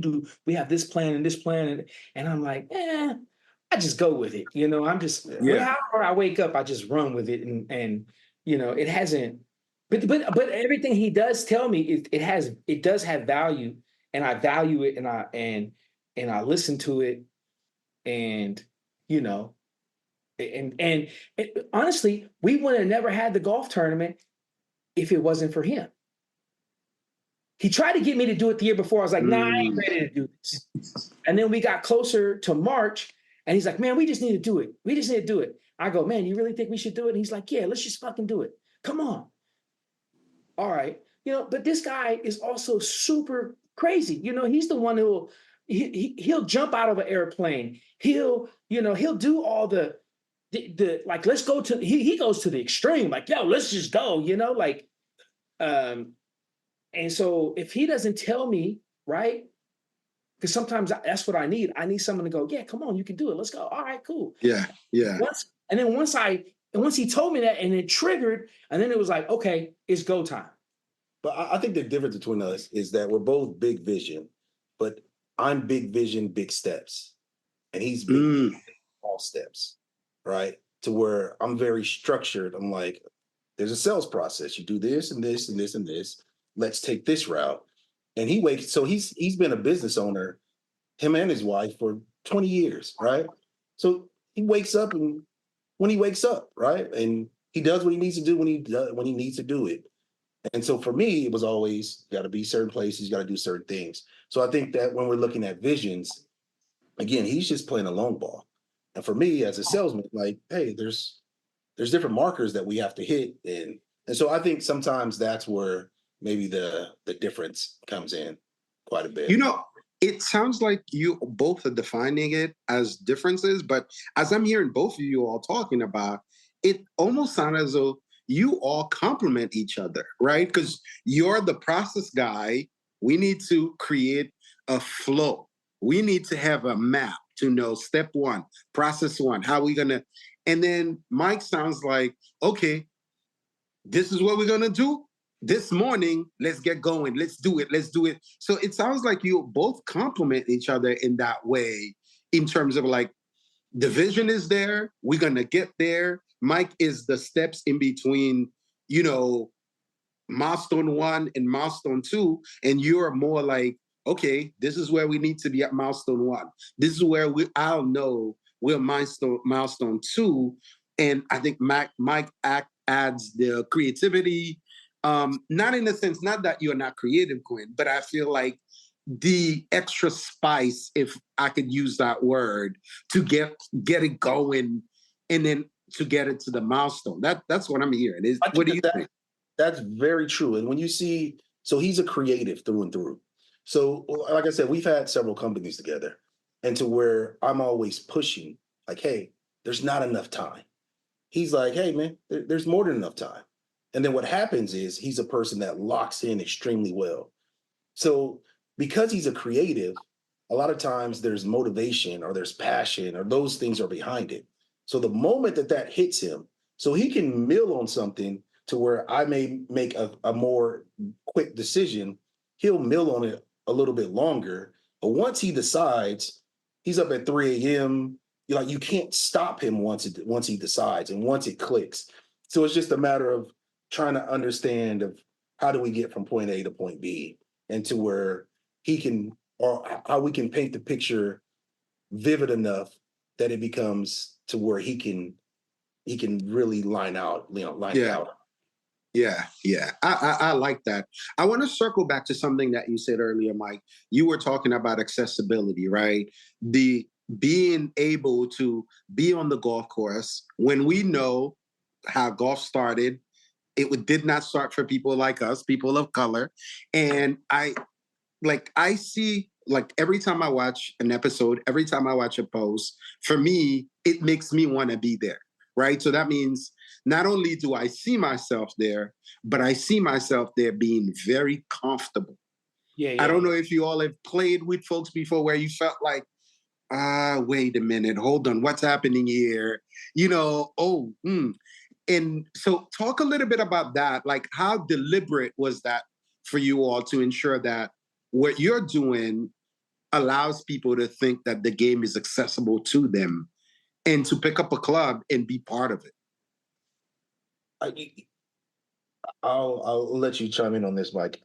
we have this plan and this plan, and I'm like, I just go with it, you know. I'm just however I wake up, I just run with it, and you know, it hasn't, but everything he does tell me, it does have value, and I value it, and I listen to it, and you know, and honestly, we would have never had the golf tournament if it wasn't for him. He tried to get me to do it the year before. I was like, nah, I ain't ready to do this. And then we got closer to March, and he's like, man, we just need to do it. We just need to do it. I go, man, you really think we should do it? And he's like, yeah, let's just fucking do it. Come on. All right. You know, but this guy is also super crazy. You know, he's the one who he'll jump out of an airplane. He'll do all the like, let's go to, he goes to the extreme, like, yo, let's just go, you know, like, and so if he doesn't tell me, right, because sometimes that's what I need. I need someone to go, yeah, come on, you can do it. Let's go. All right, cool. Yeah. Once he told me that and it triggered, and then it was like, okay, it's go time. But I think the difference between us is that we're both big vision, but I'm big vision, big steps. And he's big small steps, right? To where I'm very structured. I'm like, there's a sales process. You do this and this and this and this. Let's take this route. And he's been a business owner, him and his wife, for 20 years, right? So he wakes up when he wakes up, right? And he does what he needs to do when he needs to do it. And so for me, it was always got to be certain places, got to do certain things. So I think that when we're looking at visions, again, he's just playing a long ball. And for me as a salesman, like, hey, there's different markers that we have to hit. And so I think sometimes that's where maybe the difference comes in. quite a bit. You know, it sounds like you both are defining it as differences, but as I'm hearing both of you all talking about, it almost sounds as though you all complement each other, right? Because you're the process guy. We need to create a flow. We need to have a map to know step one, process one, how we gonna, and then Mike sounds like, okay, this is what we're gonna do this morning. Let's get going. Let's do it. Let's do it. So it sounds like you both complement each other in that way, in terms of like the vision is there. We're gonna get there. Mike is the steps in between, you know, milestone 1 and milestone 2, and you're more like, okay, this is where we need to be at milestone 1. This is where I'll know we're milestone 2, and I think Mike adds the creativity. Not in the sense, not that you're not creative, Quinn, but I feel like the extra spice, if I could use that word, to get it going, and then to get it to the milestone. That's what I'm hearing. What do you think? That's very true. And when you see, so he's a creative through and through. So, like I said, we've had several companies together, and to where I'm always pushing, like, hey, there's not enough time. He's like, hey, man, there's more than enough time. And then what happens is he's a person that locks in extremely well. So, because he's a creative, a lot of times there's motivation or there's passion or those things are behind it. So, the moment that hits him, so he can mill on something to where I may make a more quick decision, he'll mill on it a little bit longer. But once he decides, he's up at 3 a.m. You're like, you can't stop him once he decides and once it clicks. So it's just a matter of trying to understand of how do we get from point A to point B, and to where he can, or how we can paint the picture vivid enough that it becomes to where he can really line out. Yeah. I like that. I want to circle back to something that you said earlier, Mike. You were talking about accessibility, right? The being able to be on the golf course when we know how golf started. It did not start for people like us, people of color. And I see, like, every time I watch an episode, every time I watch a post, for me, it makes me want to be there, right? So that means not only do I see myself there, but I see myself there being very comfortable. Yeah. I don't know if you all have played with folks before where you felt like, wait a minute, hold on, what's happening here? And so talk a little bit about that. Like, how deliberate was that for you all to ensure that what you're doing allows people to think that the game is accessible to them and to pick up a club and be part of it? I'll let you chime in on this, Mike.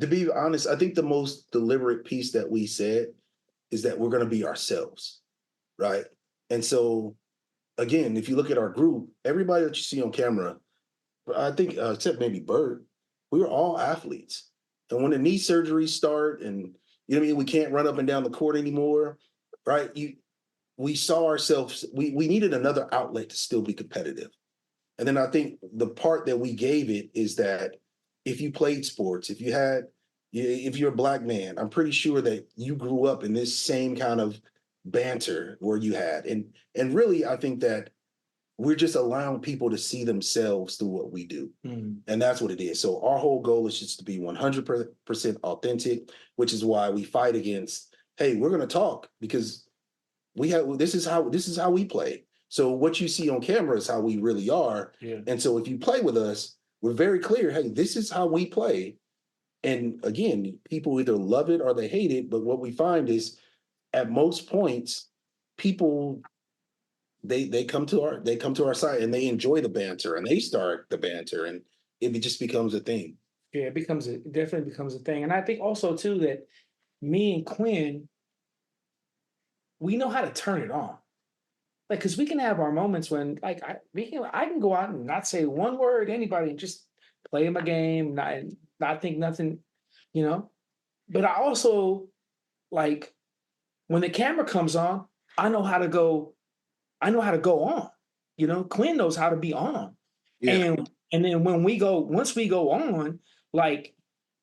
To be honest, I think the most deliberate piece that we said is that we're going to be ourselves, right? And so, again, if you look at our group, everybody that you see on camera, I think, except maybe Bert, we were all athletes. And when the knee surgeries start, and you know what I mean, we can't run up and down the court anymore, right? We saw ourselves. We needed another outlet to still be competitive. And then I think the part that we gave it is that if you played sports, if you're a Black man, I'm pretty sure that you grew up in this same kind of banter where you had. And really, I think that we're just allowing people to see themselves through what we do. Mm. And that's what it is. So our whole goal is just to be 100% authentic, which is why we fight against, hey, we're going to talk because this is how we play. So what you see on camera is how we really are. Yeah. And so if you play with us, we're very clear, hey, this is how we play. And again, people either love it or they hate it. But what we find is at most points, people they come to our side and they enjoy the banter and they start the banter and it just becomes a thing. Yeah, it definitely becomes a thing. And I think also too that me and Quinn, we know how to turn it on. Like, because we can have our moments when, like, I can go out and not say one word to anybody and just play my game, not think nothing, you know. But I also, like, when the camera comes on, I know how to go on. You know, Quinn knows how to be on. Yeah. And then once we go on, like,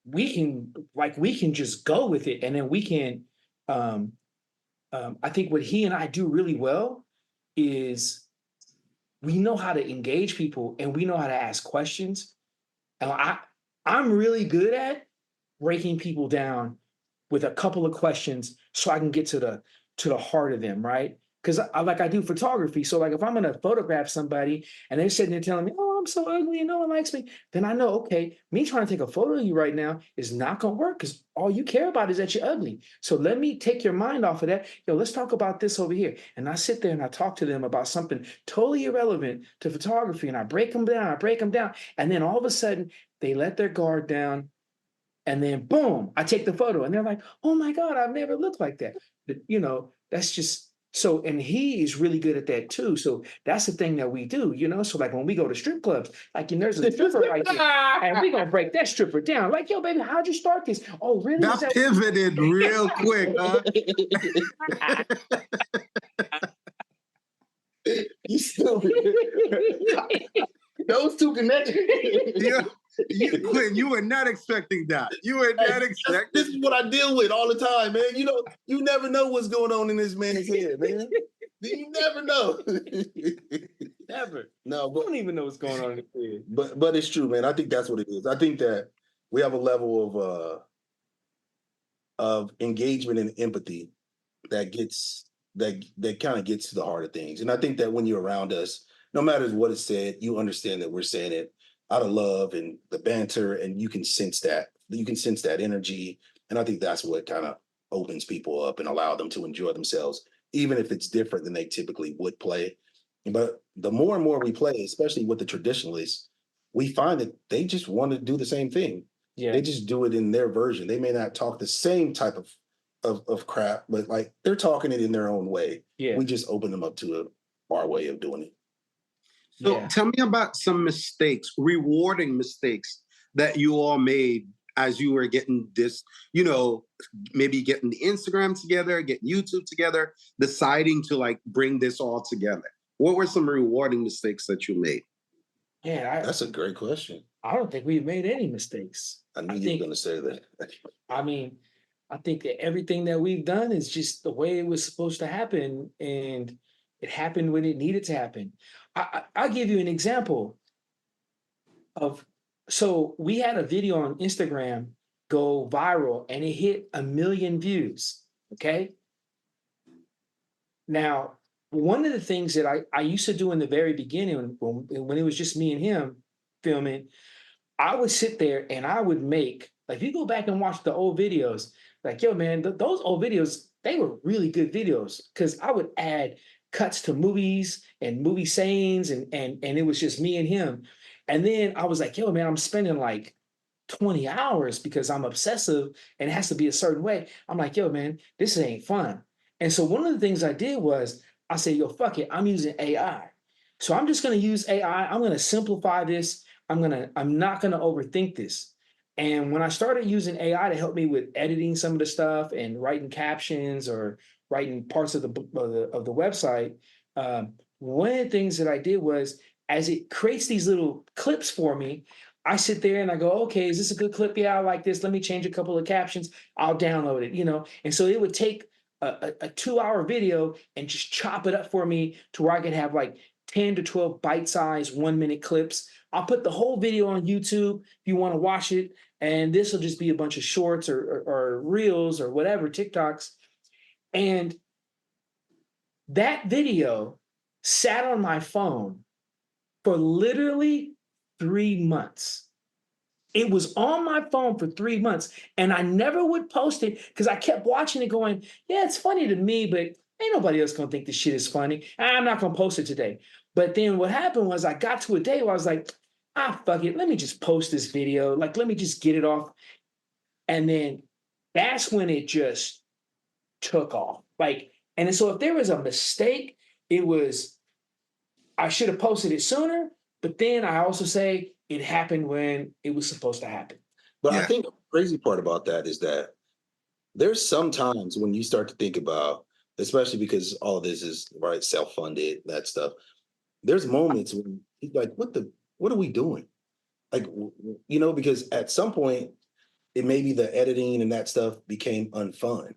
we can just go with it, and then we can. I think what he and I do really well is we know how to engage people and we know how to ask questions. And I'm really good at breaking people down with a couple of questions so I can get to the heart of them, right? Because I do photography. So like if I'm gonna photograph somebody and they're sitting there telling me, oh, I'm so ugly and no one likes me, then I know, okay, me trying to take a photo of you right now is not gonna work because all you care about is that you're ugly. So let me take your mind off of that. Yo, let's talk about this over here. And I sit there and I talk to them about something totally irrelevant to photography, and I break them down. And then all of a sudden they let their guard down. And then boom, I take the photo and they're like, oh my God, I've never looked like that. That's just so, and he is really good at that too. So that's the thing that we do, So like when we go to strip clubs, like there's a stripper right there, and we're gonna break that stripper down. Like, yo, baby, how'd you start this? Oh, really? That pivoted real quick, huh? You stupid. Those two connections. Quinn, you were not expecting that. You were not expecting. This is what I deal with all the time, man. You never know what's going on in this man's head, man. You never know. Never. No, I don't even know what's going on in his head. But it's true, man. I think that's what it is. I think that we have a level of engagement and empathy that kind of gets to the heart of things. And I think that when you're around us, no matter what is said, you understand that we're saying it out of love and the banter, and you can sense that. You can sense that energy. And I think that's what kind of opens people up and allow them to enjoy themselves, even if it's different than they typically would play. But the more and more we play, especially with the traditionalists, we find that they just want to do the same thing. Yeah. They just do it in their version. They may not talk the same type of crap, but like they're talking it in their own way. Yeah. We just open them up to our way of doing it. So tell me about some mistakes, rewarding mistakes that you all made as you were getting this, maybe getting the Instagram together, getting YouTube together, deciding to like bring this all together. What were some rewarding mistakes that you made? Yeah, that's a great question. I don't think we've made any mistakes. I knew you were going to say that. I mean, I think that everything that we've done is just the way it was supposed to happen, and it happened when it needed to happen. I'll give you an example so we had a video on Instagram go viral and it hit 1 million views, okay? Now, one of the things that I used to do in the very beginning when it was just me and him filming, I would sit there and I would make, like if you go back and watch the old videos, like, yo, man, those old videos, they were really good videos because I would add cuts to movies and movie sayings and it was just me and him. And then I was like, yo, man, I'm spending like 20 hours because I'm obsessive and it has to be a certain way. I'm like, yo, man, this ain't fun. And so one of the things I did was I said, yo, fuck it, I'm using AI. So I'm just going to use AI. I'm going to simplify this. I'm not going to overthink this. And when I started using AI to help me with editing some of the stuff and writing captions or writing parts of the website, one of the things that I did was, as it creates these little clips for me, I sit there and I go, okay, is this a good clip? Yeah, I like this. Let me change a couple of captions. I'll download it, And so it would take a 2-hour video and just chop it up for me to where I could have like 10 to 12 bite-sized 1-minute clips. I'll put the whole video on YouTube if you want to watch it. And this will just be a bunch of shorts or reels or whatever, TikToks. And that video sat on my phone for literally 3 months. It was on my phone for 3 months, and I never would post it because I kept watching it going, yeah, it's funny to me, but ain't nobody else going to think this shit is funny. I'm not going to post it today. But then what happened was I got to a day where I was like, fuck it. Let me just post this video. Like, let me just get it off. And then that's when it just took off. And so if there was a mistake, it was, I should have posted it sooner. But then I also say it happened when it was supposed to happen. But I think the crazy part about that is that there's some times when you start to think about, especially because all of this is right, self-funded, that stuff. There's moments when he's like, what are we doing? Like, because at some point it maybe the editing and that stuff became unfun.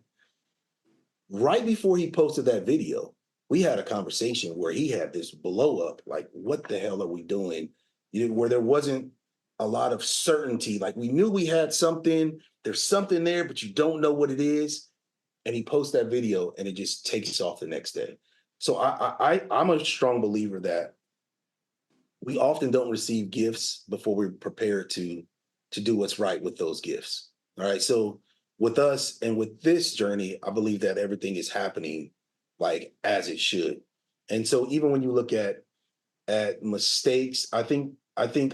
Right before he posted that video, we had a conversation where he had this blow up, like, what the hell are we doing? Where there wasn't a lot of certainty. Like, we knew we had something, there's something there, but you don't know what it is. And he posts that video and it just takes off the next day. So I'm a strong believer that we often don't receive gifts before we're prepared to do what's right with those gifts. All right. So with us and with this journey, I believe that everything is happening like as it should. And so even when you look at mistakes, I think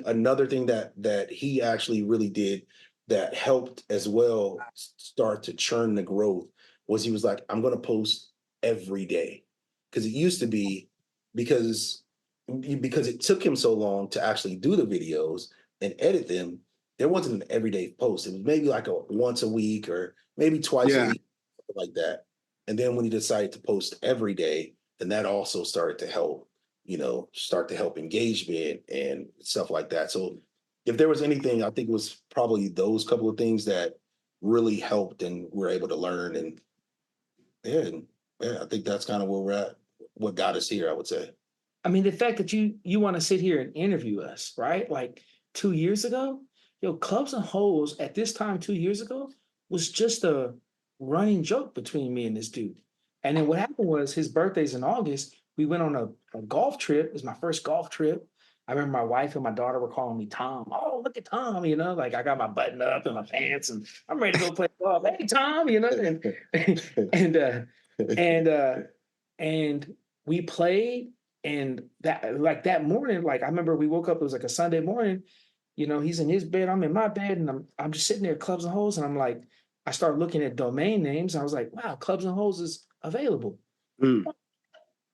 another thing that he actually really did that helped as well start to churn the growth was he was like, I'm going to post every day. Because it used to be because it took him so long to actually do the videos and edit them, there wasn't an everyday post. It was maybe like a once a week or maybe twice a week, like that. And then when he decided to post every day, then that also started to help, engagement and stuff like that. So if there was anything, I think it was probably those couple of things that really helped and we're able to learn. And I think that's kind of where we're at, what got us here, I would say. I mean, the fact that you want to sit here and interview us, right? Like 2 years ago, Clubs and Holes at this time 2 years ago was just a running joke between me and this dude. And then what happened was his birthday's in August. We went on a golf trip. It was my first golf trip. I remember my wife and my daughter were calling me Tom. Oh, look at Tom, like I got my button up and my pants and I'm ready to go play golf. Hey, Tom, and we played. And that morning, like I remember we woke up, it was like a Sunday morning, he's in his bed, I'm in my bed, and I'm just sitting there, Clubs and Holes, and I'm like, I started looking at domain names, and I was like, wow, Clubs and Holes is available.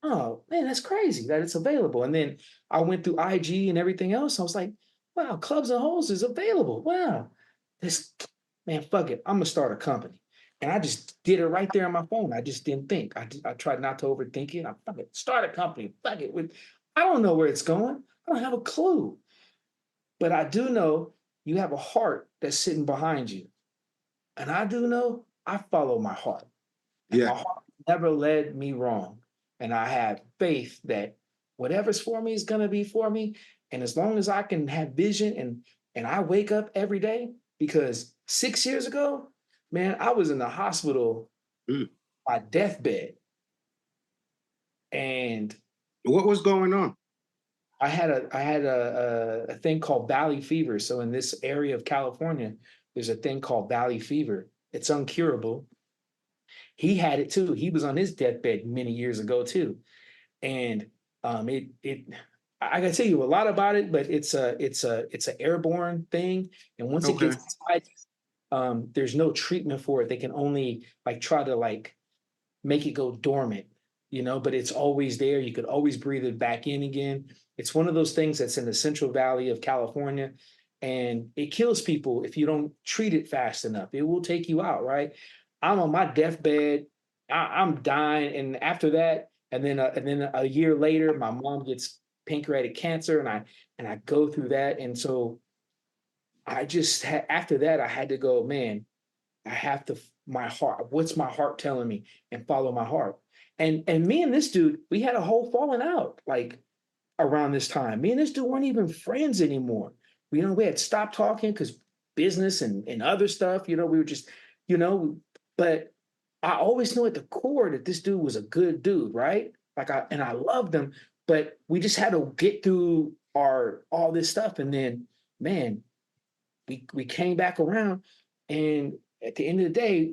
Oh man, that's crazy that it's available. And then I went through IG and everything else. I was like, wow, Clubs and Holes is available. Wow, fuck it, I'm gonna start a company. And I just did it right there on my phone. I just didn't think. I tried not to overthink it. I fuck it, start a company. Fuck it. I don't know where it's going. I don't have a clue. But I do know you have a heart that's sitting behind you. And I do know I follow my heart. And my heart never led me wrong. And I have faith that whatever's for me is going to be for me. And as long as I can have vision and I wake up every day, because 6 years ago, man, I was in the hospital by deathbed. And what was going on? I had a thing called valley fever. So in this area of California, there's a thing called valley fever. It's uncurable. He had it too. He was on his deathbed many years ago too. And I gotta tell you a lot about it, but it's an airborne thing. And once it gets inside, there's no treatment for it. They can only try to make it go dormant, but it's always there. You could always breathe it back in again. It's one of those things that's in the Central Valley of California, and it kills people if you don't treat it fast enough. It will take you out, right? I'm on my deathbed. I'm dying, and after that, and then a year later, my mom gets pancreatic cancer, and I go through that, and so I just after that I had to go, man. I have to my heart. What's my heart telling me? And follow my heart. And me and this dude, we had a whole falling out around this time. Me and this dude weren't even friends anymore. We had stopped talking because business and other stuff. We were just, but I always knew at the core that this dude was a good dude, right? I loved him, but we just had to get through all this stuff. And then, man, we came back around, and at the end of the day,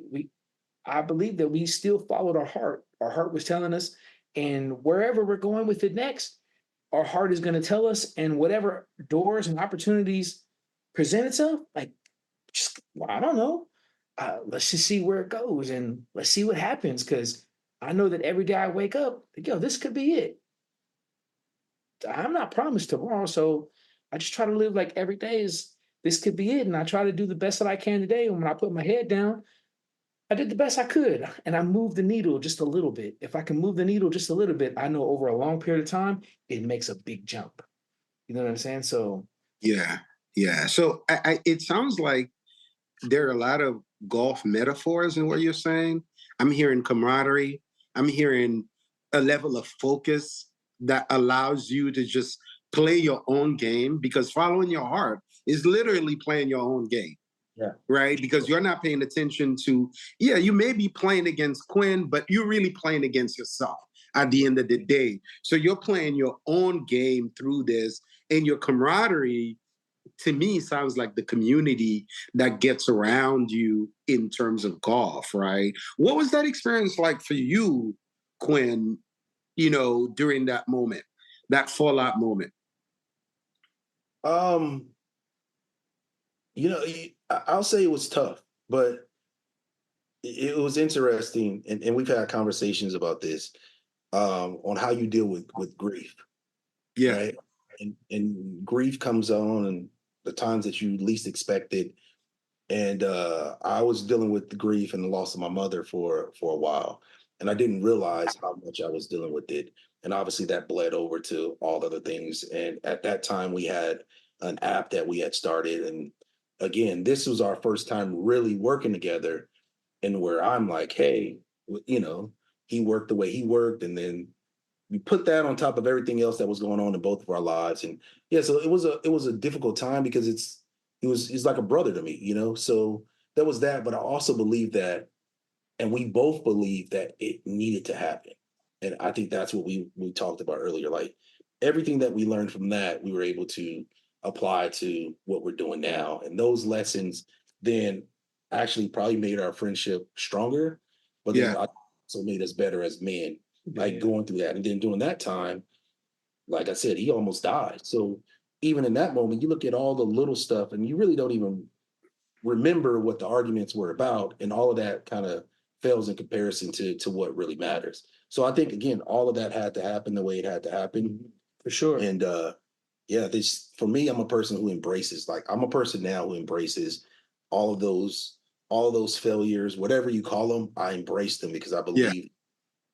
I believe that we still followed our heart. Our heart was telling us, and wherever we're going with it next, our heart is going to tell us, and whatever doors and opportunities present itself, I don't know. Let's just see where it goes, and let's see what happens, because I know that every day I wake up, this could be it. I'm not promised tomorrow, so I just try to live like every day is this could be it, and I try to do the best that I can today. And when I put my head down, I did the best I could, and I moved the needle just a little bit. If I can move the needle just a little bit, I know over a long period of time, it makes a big jump. You know what I'm saying? So yeah. So it sounds like there are a lot of golf metaphors in what you're saying. I'm hearing camaraderie. I'm hearing a level of focus that allows you to just play your own game, because following your heart is literally playing your own game. Yeah. Right? Because you're not paying attention to, yeah, you may be playing against Quinn, but you're really playing against yourself at the end of the day. So you're playing your own game through this, and your camaraderie, to me, sounds like the community that gets around you in terms of golf, right? What was that experience like for you, Quinn, during that moment, that fallout moment? I'll say it was tough, but it was interesting, and we've had conversations about this, on how you deal with grief. Yeah. Right. And grief comes on and the times that you least expect it. And I was dealing with the grief and the loss of my mother for a while. And I didn't realize how much I was dealing with it. And obviously that bled over to all other things. And at that time we had an app that we had started. And again, this was our first time really working together, and where I'm like, hey, he worked the way he worked, and then we put that on top of everything else that was going on in both of our lives. And yeah, so it was a difficult time, because he's like a brother to me, So there was that, but I also believe that, and we both believe that it needed to happen. And I think that's what we talked about earlier. Like everything that we learned from that, we were able to apply to what we're doing now. And those lessons then actually probably made our friendship stronger, but then also made us better as men, like going through that. And then during that time, like I said, he almost died. So even in that moment, you look at all the little stuff and you really don't even remember what the arguments were about. And all of that kind of fails in comparison to what really matters. So I think, again, all of that had to happen the way it had to happen. For sure. And this, for me, I'm a person who embraces, I'm a person now who embraces all of those failures, whatever you call them. I embrace them because I believe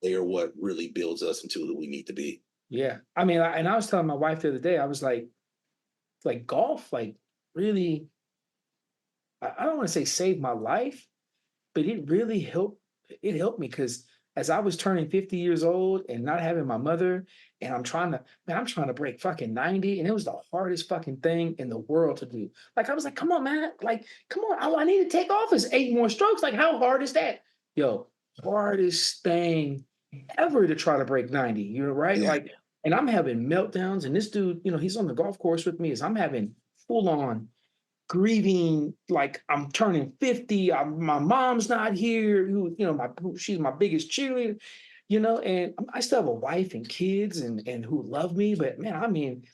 they are what really builds us into who we need to be. Yeah. I mean, and I was telling my wife the other day, I was like golf, really, I don't want to say saved my life, but it really helped. It helped me because as I was turning 50 years old and not having my mother, and I'm trying to break fucking 90, and it was the hardest fucking thing in the world to do. I was like, come on, man. Come on. All I need to take off is 8 more strokes. How hard is that? Yo, hardest thing ever to try to break 90, right? Yeah. And I'm having meltdowns, and this dude, he's on the golf course with me as I'm having full on grieving, I'm turning 50. My mom's not here. She's my biggest cheerleader, and I still have a wife and kids and who love me. But man, I mean,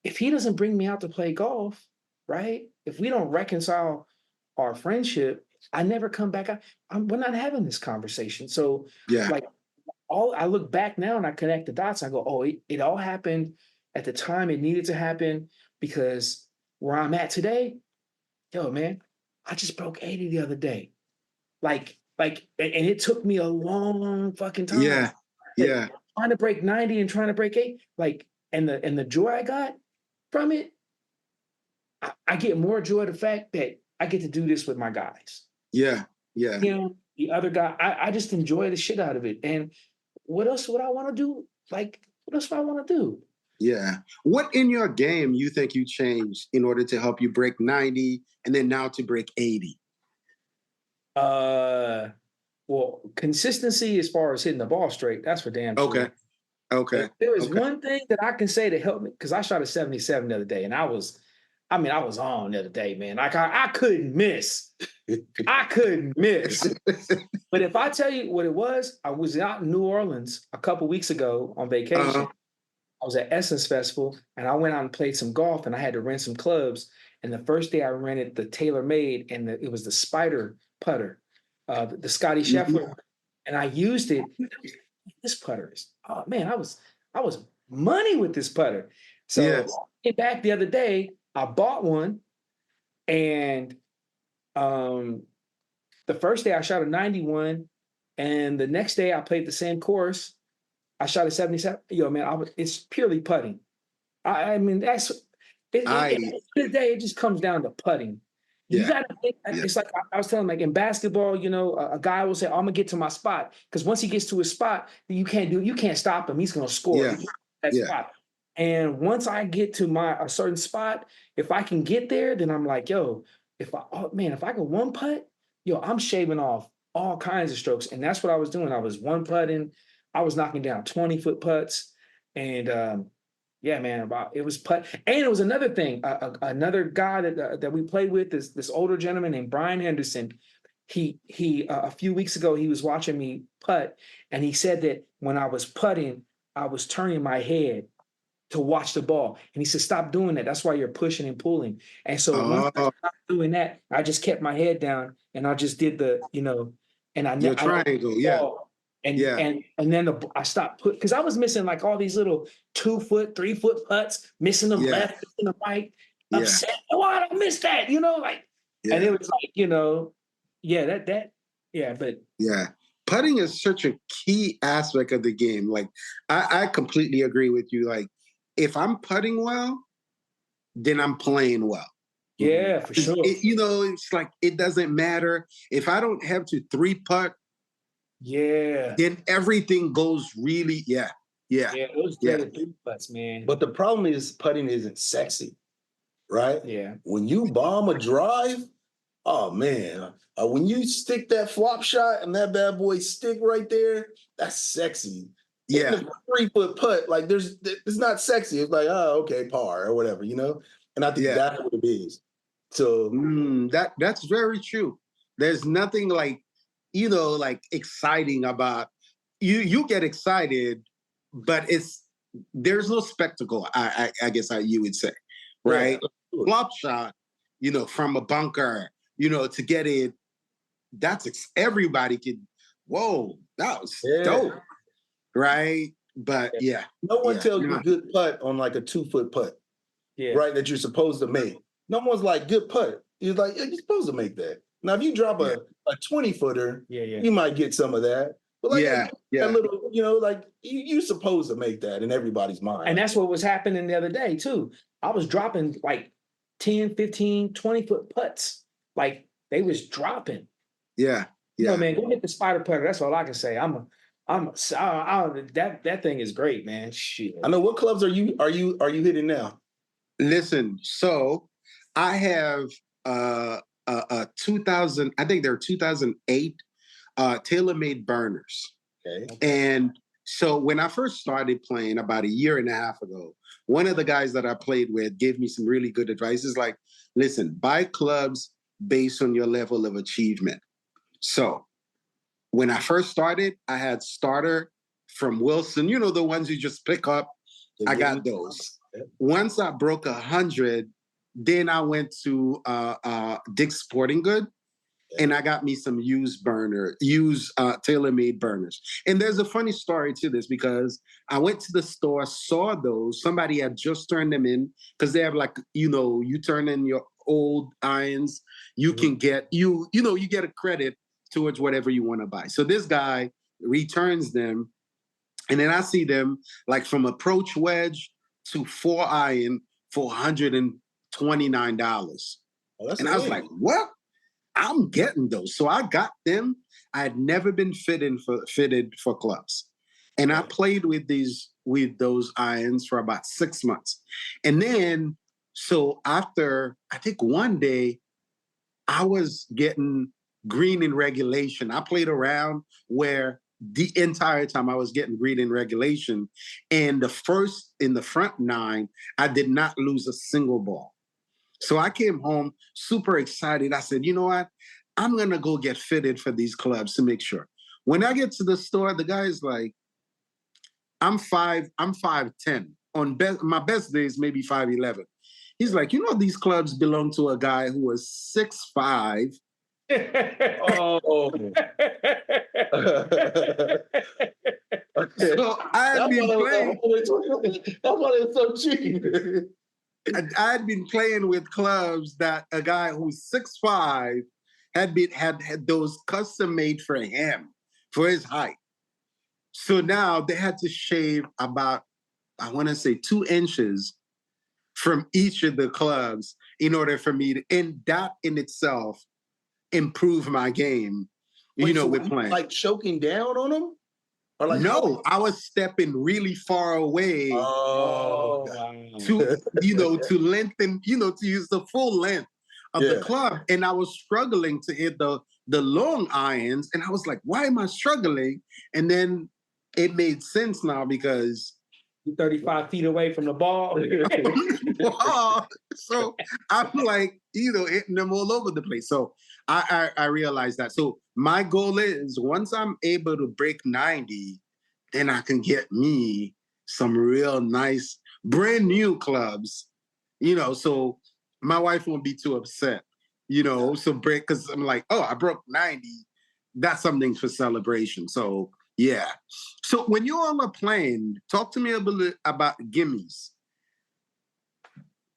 if he doesn't bring me out to play golf, right? If we don't reconcile our friendship, I never come back. We're not having this conversation. So I look back now and I connect the dots. I go, oh, it all happened at the time it needed to happen, because where I'm at today, yo, man, I just broke 80 the other day. And it took me a long fucking time. Yeah. Trying to break 90 and trying to break 8. And the joy I got from it, I get more joy the fact that I get to do this with my guys. Yeah. The other guy, I just enjoy the shit out of it. And what else would I want to do? What else would I want to do? Yeah. What in your game you think you changed in order to help you break 90 and then now to break 80? Well, consistency as far as hitting the ball straight, that's for damn sure. Okay. If there is one thing that I can say to help me, because I shot a 77 the other day, and I was on the other day, man. I couldn't miss. I couldn't miss. But if I tell you what it was, I was out in New Orleans a couple weeks ago on vacation. I was at Essence Festival, and I went out and played some golf, and I had to rent some clubs. And the first day I rented the TaylorMade, and it was the Spider putter, the Scotty Scheffler, and I used it. This putter is, oh man, I was money with this putter. So back the other day, I bought one, and the first day I shot a 91, and the next day I played the same course. I shot a 77. Yo, man, it's purely putting. I mean, At the end of the day, it just comes down to putting. You got to think. It's like I was telling, like in basketball, you know, a guy will say, "I'm gonna get to my spot," because once he gets to his spot, you can't stop him. He's gonna score that spot. And once I get to a certain spot, if I can get there, then I'm like, yo, if I go one putt, yo, I'm shaving off all kinds of strokes. And that's what I was doing. I was one putting, I was knocking down 20-foot putts. And yeah, man, it was putt. And it was another thing. Another guy that we played with, this older gentleman named Brian Henderson. He a few weeks ago, he was watching me putt, and he said that when I was putting, I was turning my head to watch the ball. And he said, stop doing that. That's why you're pushing and pulling. And so once I stopped doing that, I just kept my head down and I just did and I triangle, and then I stopped because I was missing like all these little 2-foot, 3-foot putts, missing them left, missing them right, upset. Why did I miss that? And it was like, putting is such a key aspect of the game. Like I completely agree with you. Like if I'm putting well, then I'm playing well. Yeah, for sure. It's like it doesn't matter if I don't have to 3-putt. Yeah. Then everything goes really, Yeah, those 3-putts, man. But the problem is putting isn't sexy, right? Yeah. When you bomb a drive, oh man, when you stick that flop shot and that bad boy stick right there, that's sexy. Yeah. Hitting a 3-foot putt, like it's not sexy. It's like, oh, okay, par or whatever, And I think that's what it is. So that's very true. There's nothing like, like exciting about you get excited, but there's no spectacle, I guess you would say, right? Yeah. Flop shot, from a bunker, to get it, everybody could, whoa, that was dope, right? But no one tells you good putt on like a 2-foot putt, right? That you're supposed to make. No one's like good putt. You're like, you're supposed to make that. Now, if you drop a 20-footer, you might get some of that. But like that little, like you're supposed to make that in everybody's mind. And that's what was happening the other day too. I was dropping like 10, 15, 20-foot putts. Like they was dropping. Yeah. Man, go hit the spider putter. That's all I can say. That thing is great, man. Shit. I know. What clubs are you hitting now? Listen, so I have 2000, I think they're 2008 TaylorMade burners. Okay. And so when I first started playing about a year and a half ago, one of the guys that I played with gave me some really good advice. It's like, listen, buy clubs based on your level of achievement. So when I first started, I had starter from Wilson, the ones you just pick up. I got those. Once I broke 100, then I went to Dick's Sporting Good, and I got me some used TaylorMade burners. And there's a funny story to this because I went to the store, saw those. Somebody had just turned them in because they have like, you turn in your old irons, you can get, you get a credit towards whatever you want to buy. So this guy returns them, and then I see them like from approach wedge to 4-iron for $129. And I was like, what? I'm getting those. So I got them. I had never been fitted for clubs. And I played with those irons for about 6 months. And then, so after, I think one day, I was getting green in regulation. I played around where the entire time I was getting green in regulation. And in the front 9, I did not lose a single ball. So I came home super excited. I said, you know what? I'm going to go get fitted for these clubs to make sure. When I get to the store, the guy's like, I'm 5'10". On my best days, maybe 5'11". He's like, these clubs belong to a guy who was 6'5". Oh. So I had been playing. That's why they're so cheap. I had been playing with clubs that a guy who's 6'5" had those custom made for him for his height. So now they had to shave about, I want to say 2 inches from each of the clubs in order for me to, and that in itself, improve my game. Wait, so with playing. like choking down on them? Or like no, I was stepping really far away wow. to to lengthen, to use the full length of the club. And I was struggling to hit the long irons. And I was like, why am I struggling? And then it made sense now because you're 35 feet away from the ball. So I'm like, hitting them all over the place. So I realized that. So my goal is once I'm able to break 90, then I can get me some real nice, brand new clubs, so my wife won't be too upset, so because I'm like, oh, I broke 90. That's something for celebration. So yeah. So when you all are playing, talk to me a bit about gimmies.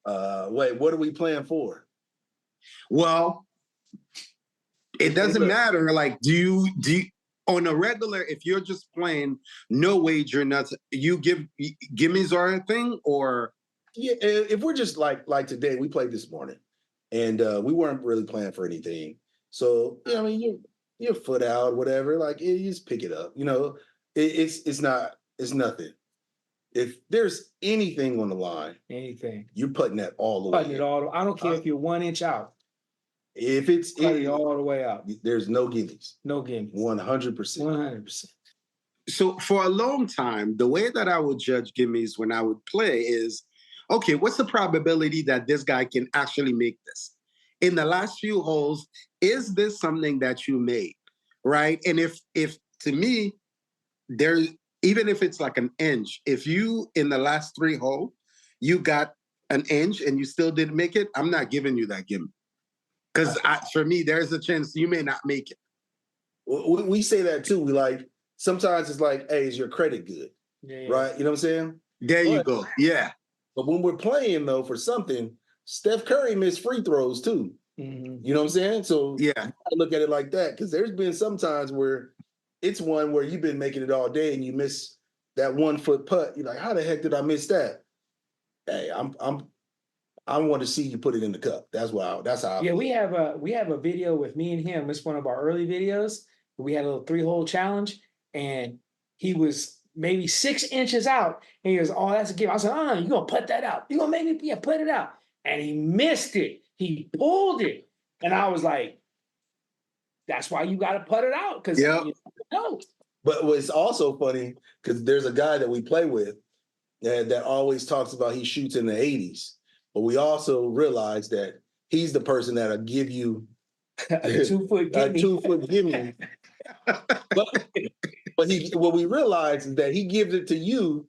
Wait, what are we playing for? Well, it doesn't matter. Like, do you on a regular, if you're just playing no wager, nothing, you give gimmies are a thing, or if we're just like today, we played this morning, and we weren't really playing for anything. So I mean, you're foot out, whatever. Like you just pick it up. It's nothing. If there's anything on the line, you're putting that all the way. Putting it all. I don't care if you're 1 inch out. If it's putting all the way out, there's no gimmies. No gimmies. 100%. 100%. So for a long time, the way that I would judge gimmies when I would play is, okay, what's the probability that this guy can actually make this? In the last few holes, is this something that you made, right? And if to me, even if it's like an inch, if you in the last 3 holes, you got an inch and you still didn't make it, I'm not giving you that gimme. Because for me, there's a chance you may not make it. We say that too. We like, sometimes it's like, hey, is your credit good? Yeah. Right? You know what I'm saying? There you go. Yeah. But when we're playing, though, for something, Steph Curry missed free throws too. Mm-hmm. You know what I'm saying? So yeah, I look at it like that, because there's been some times where it's one where you've been making it all day and you miss that 1 foot putt. You're like, how the heck did I miss that? Hey, I want to see you put it in the cup. That's how I feel. We have a video with me and him. It's one of our early videos. We had a little 3-hole challenge, and he was maybe 6 inches out. And he goes, oh, that's a gimme. I said, oh, you're going to put that out. You're going to make me, put it out. And he missed it. He pulled it. And I was like, that's why you got to put it out. Because no. But what's also funny, because there's a guy that we play with that always talks about he shoots in the 80s. But we also realize that he's the person that'll give you a 2 foot gimme. A 2 foot gimme. but what we realize is that he gives it to you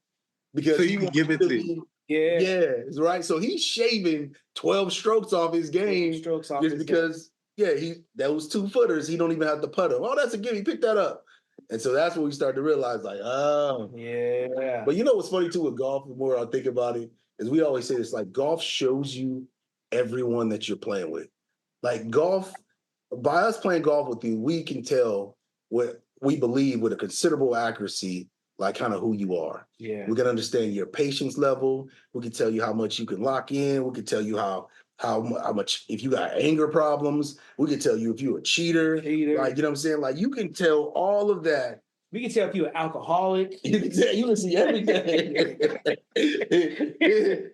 because he can give it to you. Yeah, right. So he's shaving 12 strokes off his game because that was 2 footers. He don't even have to putt him. Oh, that's a gimme. Pick that up. And so that's when we start to realize, like, oh, yeah. But you know what's funny too with golf? The more I think about it, is we always say this, like, golf shows you everyone that you're playing with. Like golf, by us playing golf with you, we can tell what we believe with a considerable accuracy, like kind of who you are. Yeah. We can understand your patience level. We can tell you how much you can lock in. We can tell you how much, if you got anger problems. We can tell you if you're a cheater. Like, you know what I'm saying? Like, you can tell all of that. We can tell if you're an alcoholic. You can see everything.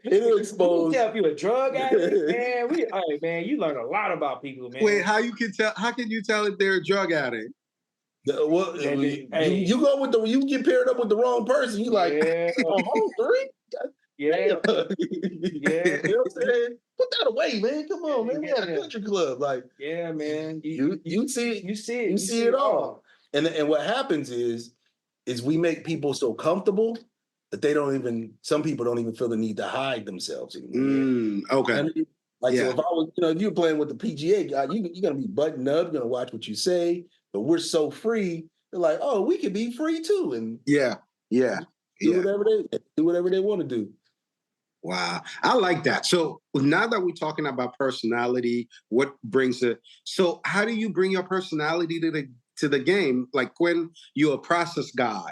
It'll expose. We can tell if you're a drug addict. Man, you learn a lot about people, man. Wait, how can you tell if they're a drug addict? You go with you get paired up with the wrong person. You like, home 3? Yeah. You know what I'm saying? Put that away, man. Come on, man. We had a country club. Like, yeah, man. You see it all. And what happens is we make people so comfortable that some people don't even feel the need to hide themselves anymore. Okay. So if I was, if you're playing with the PGA guy, you're gonna be buttoned up, you're gonna watch what you say, but we're so free. They're like, oh, we can be free too. And do whatever they want to do. Wow. I like that. So now that we're talking about personality, what brings it? So how do you bring your personality to the game? Like, Quinn, you're a process guy.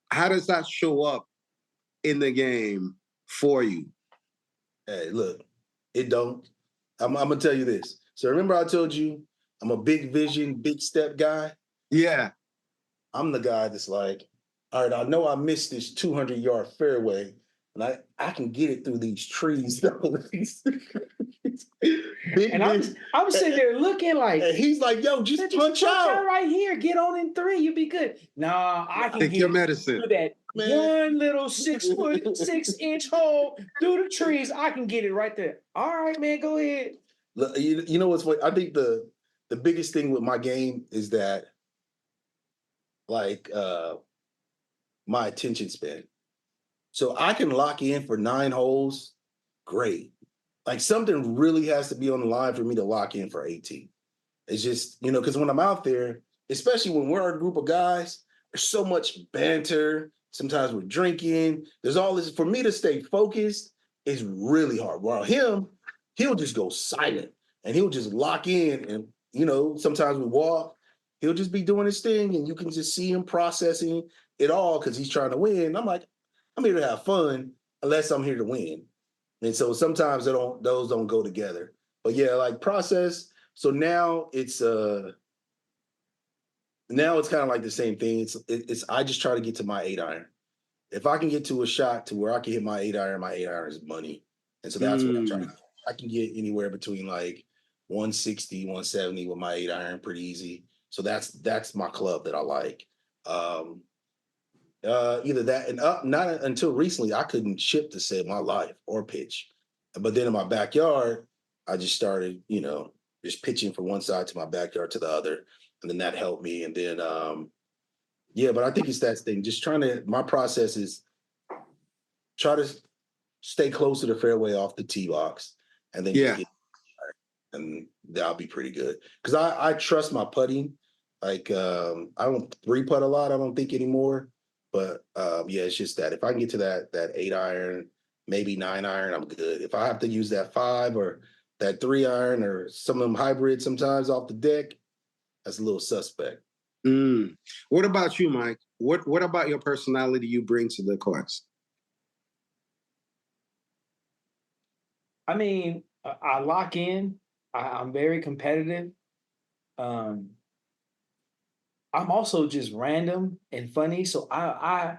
How does that show up in the game for you? Hey, look, it don't. I'm gonna tell you this. So remember I told you I'm a big vision, big step guy? Yeah. I'm the guy that's like, all right, I know I missed this 200-yard fairway, and I can get it through these trees. Big And I'm sitting there looking like, and he's like, yo, just punch out right here. Get on in 3. You be good. Nah, I can Take get your medicine. through that one little 6-inch hole through the trees. I can get it right there. All right, man, go ahead. Look, you know what's funny? I think the biggest thing with my game is that like my attention span. So I can lock in for 9 holes, great. Like something really has to be on the line for me to lock in for 18. It's just, because when I'm out there, especially when we're a group of guys, there's so much banter. Sometimes we're drinking. There's all this. For me to stay focused is really hard. While he'll just go silent and he'll just lock in. And, sometimes we walk, he'll just be doing his thing and you can just see him processing it all because he's trying to win. I'm like, I'm here to have fun unless I'm here to win. And so sometimes those don't go together. But yeah, like process. So now it's kind of like the same thing. It's I just try to get to my 8-iron. If I can get to a shot to where I can hit my 8-iron is money. And so that's what I'm trying to do. I can get anywhere between like 160, 170 with my 8-iron pretty easy. So that's my club that I like. Either that and not until recently I couldn't chip to save my life or pitch. But then in my backyard, I just started, just pitching from one side to my backyard to the other. And then that helped me. And then but I think it's that thing. Just my process is try to stay close to the fairway off the tee box and then and that'll be pretty good. Because I trust my putting. Like I don't 3-putt a lot, I don't think anymore. But it's just that if I can get to that 8-iron, maybe 9-iron, I'm good. If I have to use that 5 or that 3-iron or some of them hybrids sometimes off the deck, that's a little suspect. What about you, Mike? What about your personality you bring to the course? I mean, I lock in. I'm very competitive. I'm also just random and funny, so I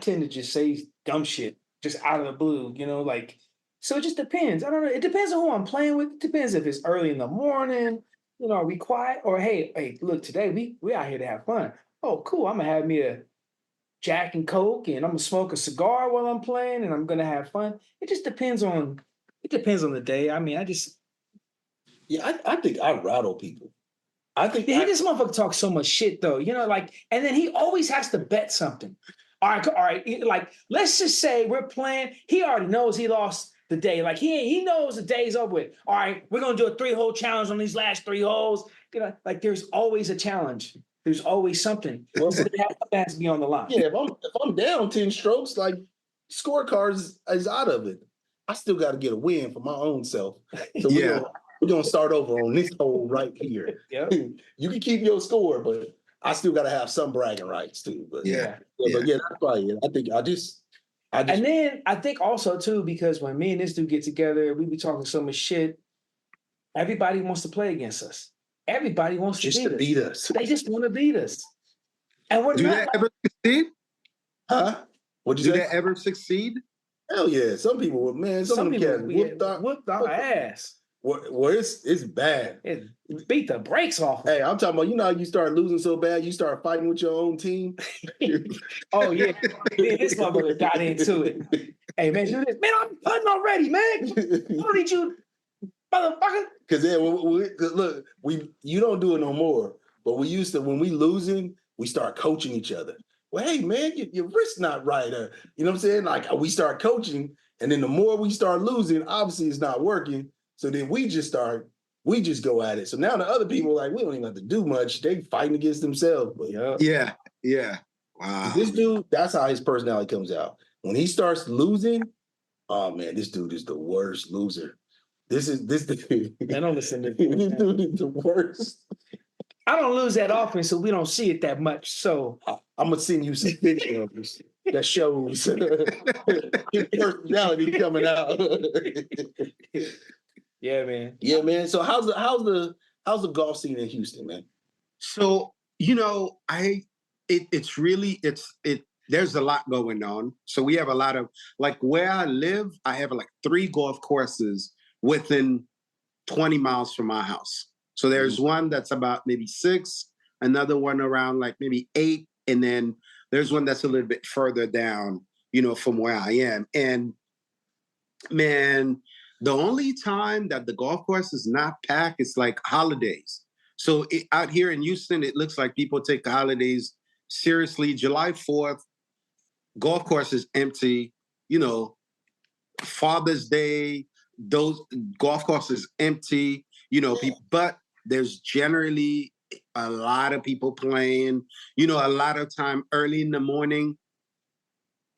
tend to just say dumb shit just out of the blue, like. So it just depends. I don't know. It depends on who I'm playing with. It depends if it's early in the morning. Are we quiet or hey, look, today we out here to have fun. Oh, cool. I'm gonna have me a Jack and Coke, and I'm gonna smoke a cigar while I'm playing, and I'm gonna have fun. It just depends on. It depends on the day. I mean, I think I rattle people. I think this motherfucker talks so much shit though, and then he always has to bet something. All right. Like, let's just say we're playing. He already knows he lost the day. Like he knows the day's over with. All right, we're gonna do a 3-hole challenge on these last 3 holes. Like there's always a challenge. There's always something. Well, so that has to be on the line. Yeah, if I'm down 10 strokes, like scorecards is out of it. I still got to get a win for my own self. So we're gonna start over on this hole right here. Yep. You can keep your score, but I still got to have some bragging rights too. But but that's probably it. I think I just. And then I think also too, because when me and this dude get together, we be talking so much shit. Everybody wants to play against us. Everybody wants to beat us. They just want to beat us. And we're Do that ever succeed? Huh? What'd you say? Do that ever succeed? Hell yeah. Some people would, man. Some of them cats whooped our ass. Well, it's bad. It beat the brakes off. Hey, I'm talking about, how you start losing so bad, you start fighting with your own team. Oh, yeah. This motherfucker got into it. Hey, man, do this. Man, I'm putting already, man. I don't need you, motherfucker. Because, look, you don't do it no more. But we used to, when we losing, we start coaching each other. Well, hey, man, your wrist's not right. You know what I'm saying? Like, we start coaching, and then the more we start losing, obviously it's not working. So then we just go at it. So now the other people, like, we don't even have to do much. They fighting against themselves. But yeah. Wow. This dude, that's how his personality comes out. When he starts losing, oh man, this dude is the worst loser. This dude. I don't listen to this dude is the worst. I don't lose that often, so we don't see it that much. So I'm gonna send you some pictures. that shows his personality coming out. Yeah, man. Yeah, man. So how's the golf scene in Houston, man? So, there's a lot going on. So we have a lot of, like, where I live, I have like 3 golf courses within 20 miles from my house. So there's one that's about maybe 6, another one around like maybe 8, and then there's one that's a little bit further down, from where I am. And man, the only time that the golf course is not packed is like holidays. So out here in Houston, it looks like people take the holidays seriously. July 4th, golf course is empty. Father's Day, those golf courses empty. But there's generally a lot of people playing. A lot of time early in the morning.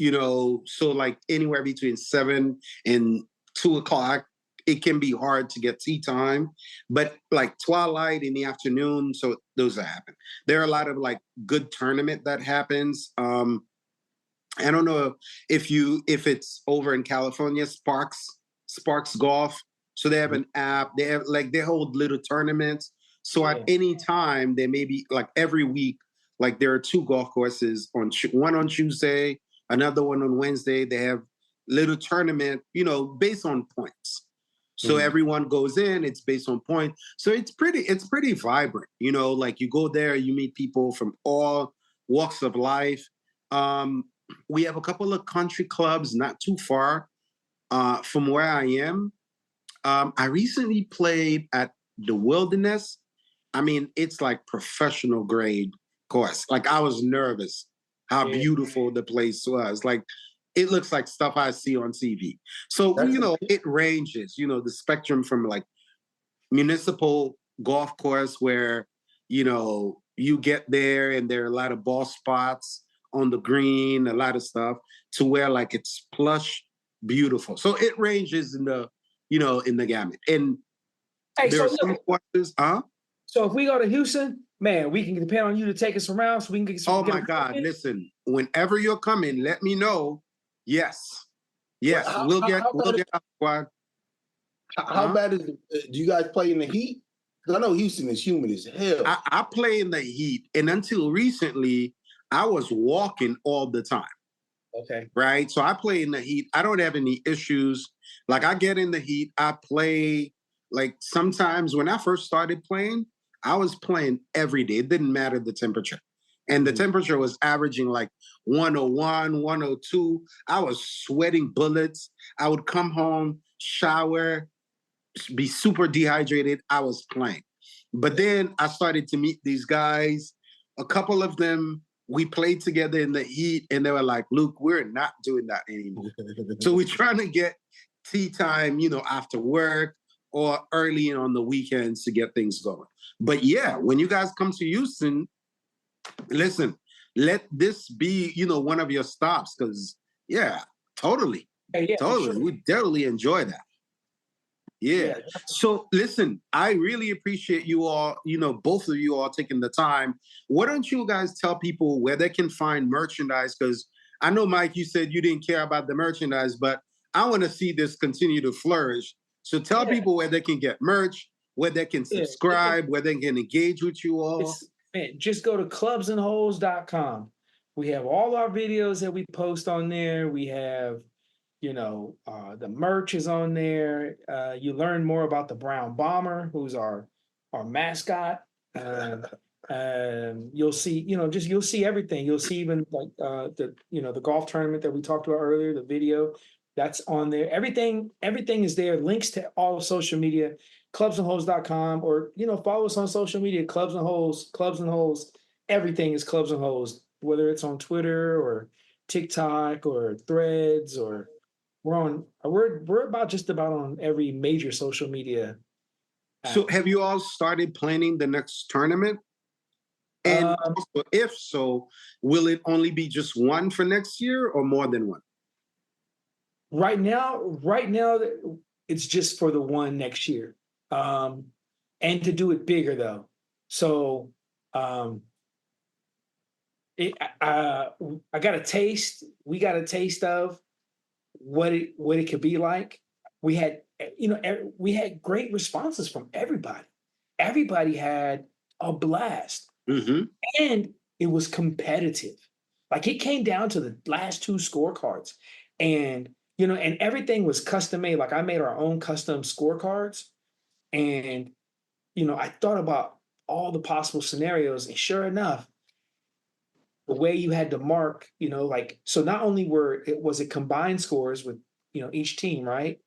So like anywhere between 7 and 2:00, it can be hard to get tee time, but like twilight in the afternoon, so those happen. There are a lot of like good tournament that happens. I don't know if it's over in California, Sparks Golf. So they have an app. They hold little tournaments. So at any time, there may be like every week, like there are 2 golf courses one on Tuesday, another one on Wednesday. They have little tournament, based on points. So everyone goes in, it's based on point. So it's pretty vibrant, like you go there, you meet people from all walks of life. We have a couple of country clubs not too far from where I am. I recently played at the Wilderness. I mean, it's like professional grade course. Like I was nervous how beautiful the place was. Like it looks like stuff I see on TV. So, it ranges, the spectrum from like municipal golf course where, you get there and there are a lot of ball spots on the green, a lot of stuff, to where like it's plush, beautiful. So it ranges in the, in the gamut. And there are some courses, So if we go to Houston, man, we can depend on you to take us around so we can get some. Oh my God, listen, whenever you're coming, let me know. Yes. We'll get a squad. How bad is do you guys play in the heat? Because I know Houston is humid as hell. I play in the heat, and until recently, I was walking all the time. Okay. Right? So I play in the heat. I don't have any issues. Like I get in the heat, I play. Like sometimes when I first started playing, I was playing every day. It didn't matter the temperature. And the temperature was averaging like 101, 102. I was sweating bullets. I would come home, shower, be super dehydrated. I was playing. But then I started to meet these guys. A couple of them, we played together in the heat, and they were like, Luke, we're not doing that anymore. So we're trying to get tee time, after work or early on the weekends to get things going. But yeah, when you guys come to Houston, listen, let this be, one of your stops, because totally. Totally. Sure. We definitely enjoy that. Yeah. So listen, I really appreciate you all, both of you all taking the time. Why don't you guys tell people where they can find merchandise? Because I know, Mike, you said you didn't care about the merchandise, but I want to see this continue to flourish. So tell people where they can get merch, where they can subscribe, where they can engage with you all. Just go to clubsandholes.com. We have all our videos that we post on there. We have, the merch is on there. You learn more about the Brown Bomber, who's our mascot. You'll see, you'll see everything. You'll see even like the golf tournament that we talked about earlier, the video that's on there. Everything is there. Links to all social media, clubsandholes.com, or follow us on social media, Clubs and Holes. Everything is Clubs and Holes, whether it's on Twitter or TikTok or Threads, or we're just about on every major social media app. So have you all started planning the next tournament? And also, if so, will it only be just one for next year or more than one? Right now, it's just for the one next year, and to do it bigger though. So I got a taste. We got a taste of what it could be like. We had, we had great responses from everybody. Everybody had a blast, and it was competitive. Like it came down to the last two scorecards, and and everything was custom made. Like I made our own custom scorecards, and I thought about all the possible scenarios, and sure enough, the way you had to mark, like so not only was it combined scores with each team, right?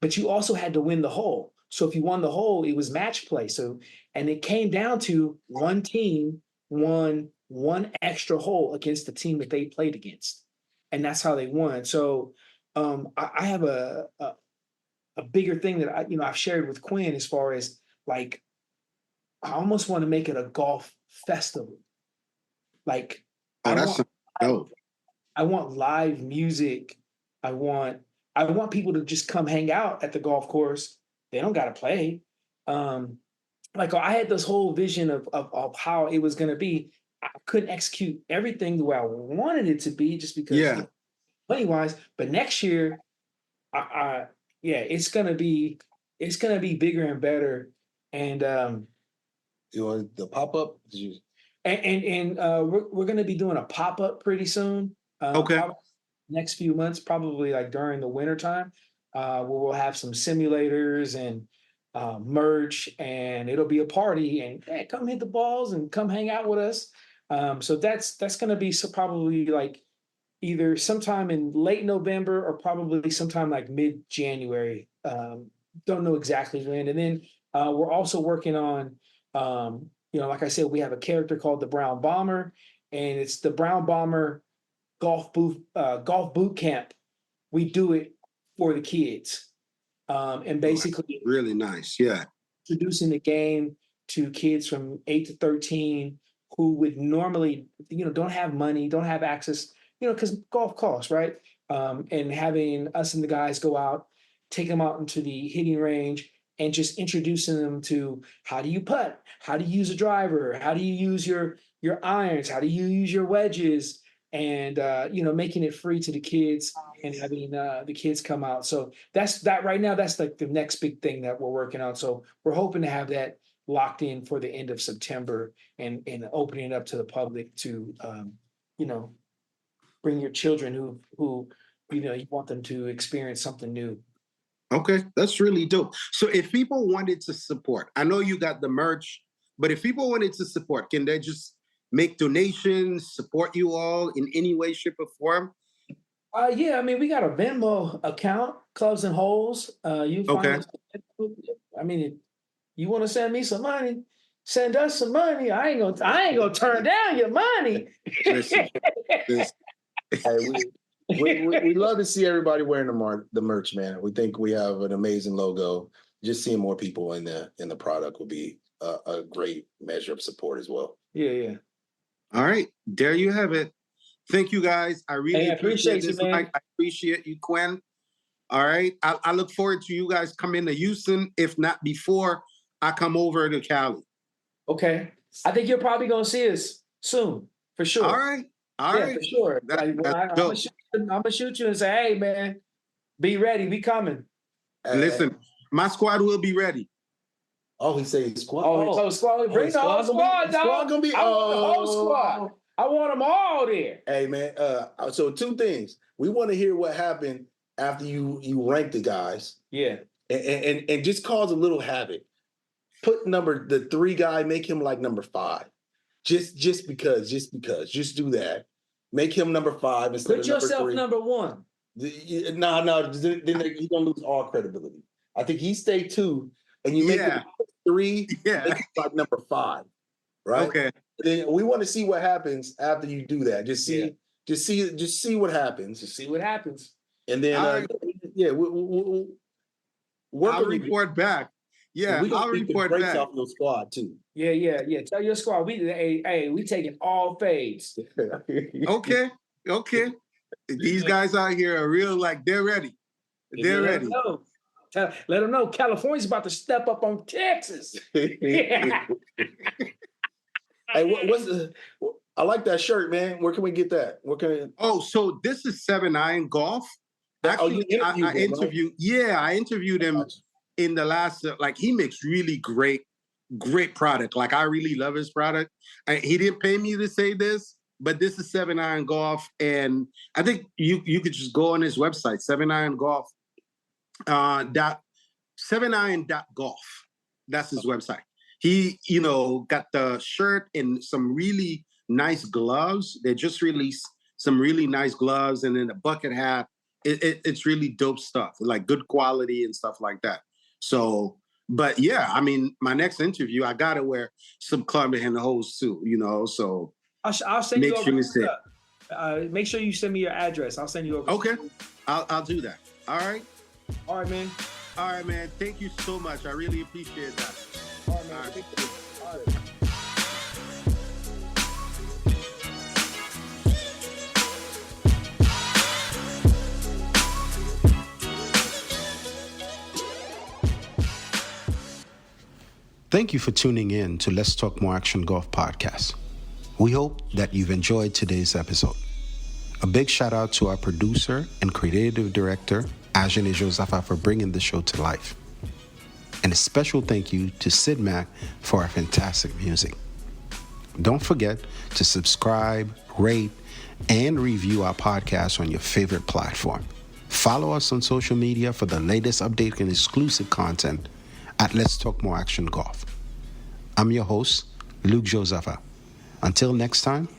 But you also had to win the hole. So if you won the hole, it was match play. So and it came down to one team won one extra hole against the team that they played against, and that's how they won. So I have a bigger thing that I've shared with Quinn as far as like I almost want to make it a golf festival. Like that's dope. I want live music. I want people to just come hang out at the golf course. They don't got to play. Like I had this whole vision of how it was going to be. I couldn't execute everything the way I wanted it to be just because money wise. But next year, it's gonna be bigger and better. And you want the pop up? And we're gonna be doing a pop up pretty soon. Okay. Next few months, probably like during the winter time, where we'll have some simulators and merch, and it'll be a party. And hey, come hit the balls and come hang out with us. So that's gonna be probably like either sometime in late November or probably sometime like mid-January. Don't know exactly when. And then we're also working on, like I said, we have a character called the Brown Bomber, and it's the Brown Bomber golf boot camp. We do it for the kids, and basically really nice. Yeah, introducing the game to kids from 8 to 13 who would normally, don't have money, don't have access, because golf costs, right? And having us and the guys go out, take them out into the hitting range, and just introducing them to how do you putt, how do you use a driver, how do you use your irons, how do you use your wedges, and making it free to the kids and having the kids come out. So that's right now. That's like the next big thing that we're working on. So we're hoping to have that locked in for the end of September and opening it up to the public to bring your children who you want them to experience something new. Okay, that's really dope. So if people wanted to support, I know you got the merch, but if people wanted to support, can they just make donations, support you all in any way, shape, or form? Yeah, I mean, we got a Venmo account, Clubs and Holes. You find us. I mean, you want to send me some money? Send us some money. I ain't gonna turn down your money. Listen. Hey, we love to see everybody wearing the merch, man. We think we have an amazing logo. Just seeing more people in the product will be a great measure of support as well. Yeah. All right, there you have it. Thank you, guys. I really appreciate this, man. Mike. I appreciate you, Quinn. All right, I look forward to you guys coming to Houston, if not before I come over to Cali. Okay, I think you're probably gonna see us soon, for sure. All right. All right, for sure. I'm gonna shoot you and say, "Hey, man, be ready. We coming." Listen, my squad will be ready. Oh, he said squad. Oh, squad. Bring the whole squad, dog. Squad gonna be. I want the whole squad. I want them all there. Hey, man. So two things. We want to hear what happened after you rank the guys. Yeah. And just cause a little havoc. Put the 3 guy, make him like number 5. Just because. Just do that. Make him number 5 instead of number 3. Put yourself number 1. No. Then he's gonna lose all credibility. I think he stay 2, and you make him 3. Yeah, make him like number 5. Right. Okay. Then we want to see what happens after you do that. Just see what happens. Just see what happens. And then we'll work. I'll report back. Yeah, I'll report back. Off your squad too. Yeah. Tell your squad we taking all fades. Okay. These guys out here are real, like they're ready. They're ready. Let them know California's about to step up on Texas. Hey, I like that shirt, man. Where can we get that? Where can? Oh, so this is 7 Iron Golf. Actually, you I interviewed. right? Yeah, I interviewed him in the last. Like, he makes really great product. Like, I really love his product. He didn't pay me to say this, but this is 7 Iron Golf, and I think you could just go on his website, 7 Iron Golf. Dot 7iron.golf. That's his website. He, got the shirt and some really nice gloves. They just released some really nice gloves, and then a bucket hat. It's really dope stuff, like good quality and stuff like that. So, but yeah, I mean, my next interview, I gotta wear some clubbing and hose too, So I'll send you over. Make sure you send me your address. I'll send you over. Okay, I'll do that. All right. All right, man. All right, man. Thank you so much. I really appreciate that. All right, man. All right. Thank you for tuning in to Let's Talk More Action Golf podcast. We hope that you've enjoyed today's episode. A big shout out to our producer and creative director, Ajane Josapha, for bringing the show to life. And a special thank you to Sid Mac for our fantastic music. Don't forget to subscribe, rate, and review our podcast on your favorite platform. Follow us on social media for the latest update and exclusive content at Let's Talk More Action Golf. I'm your host, Luke Josapha. Until next time,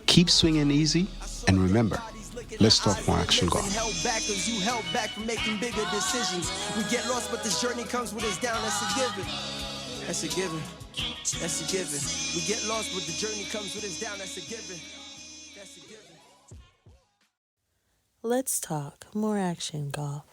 keep swinging easy, and remember, let's talk more action golf. Held back as you held back from making bigger decisions. We get lost, but this journey comes with us down. That's a given. That's a given. That's a given. We get lost, but the journey comes with us down. That's a given. That's a given. Let's talk more action golf.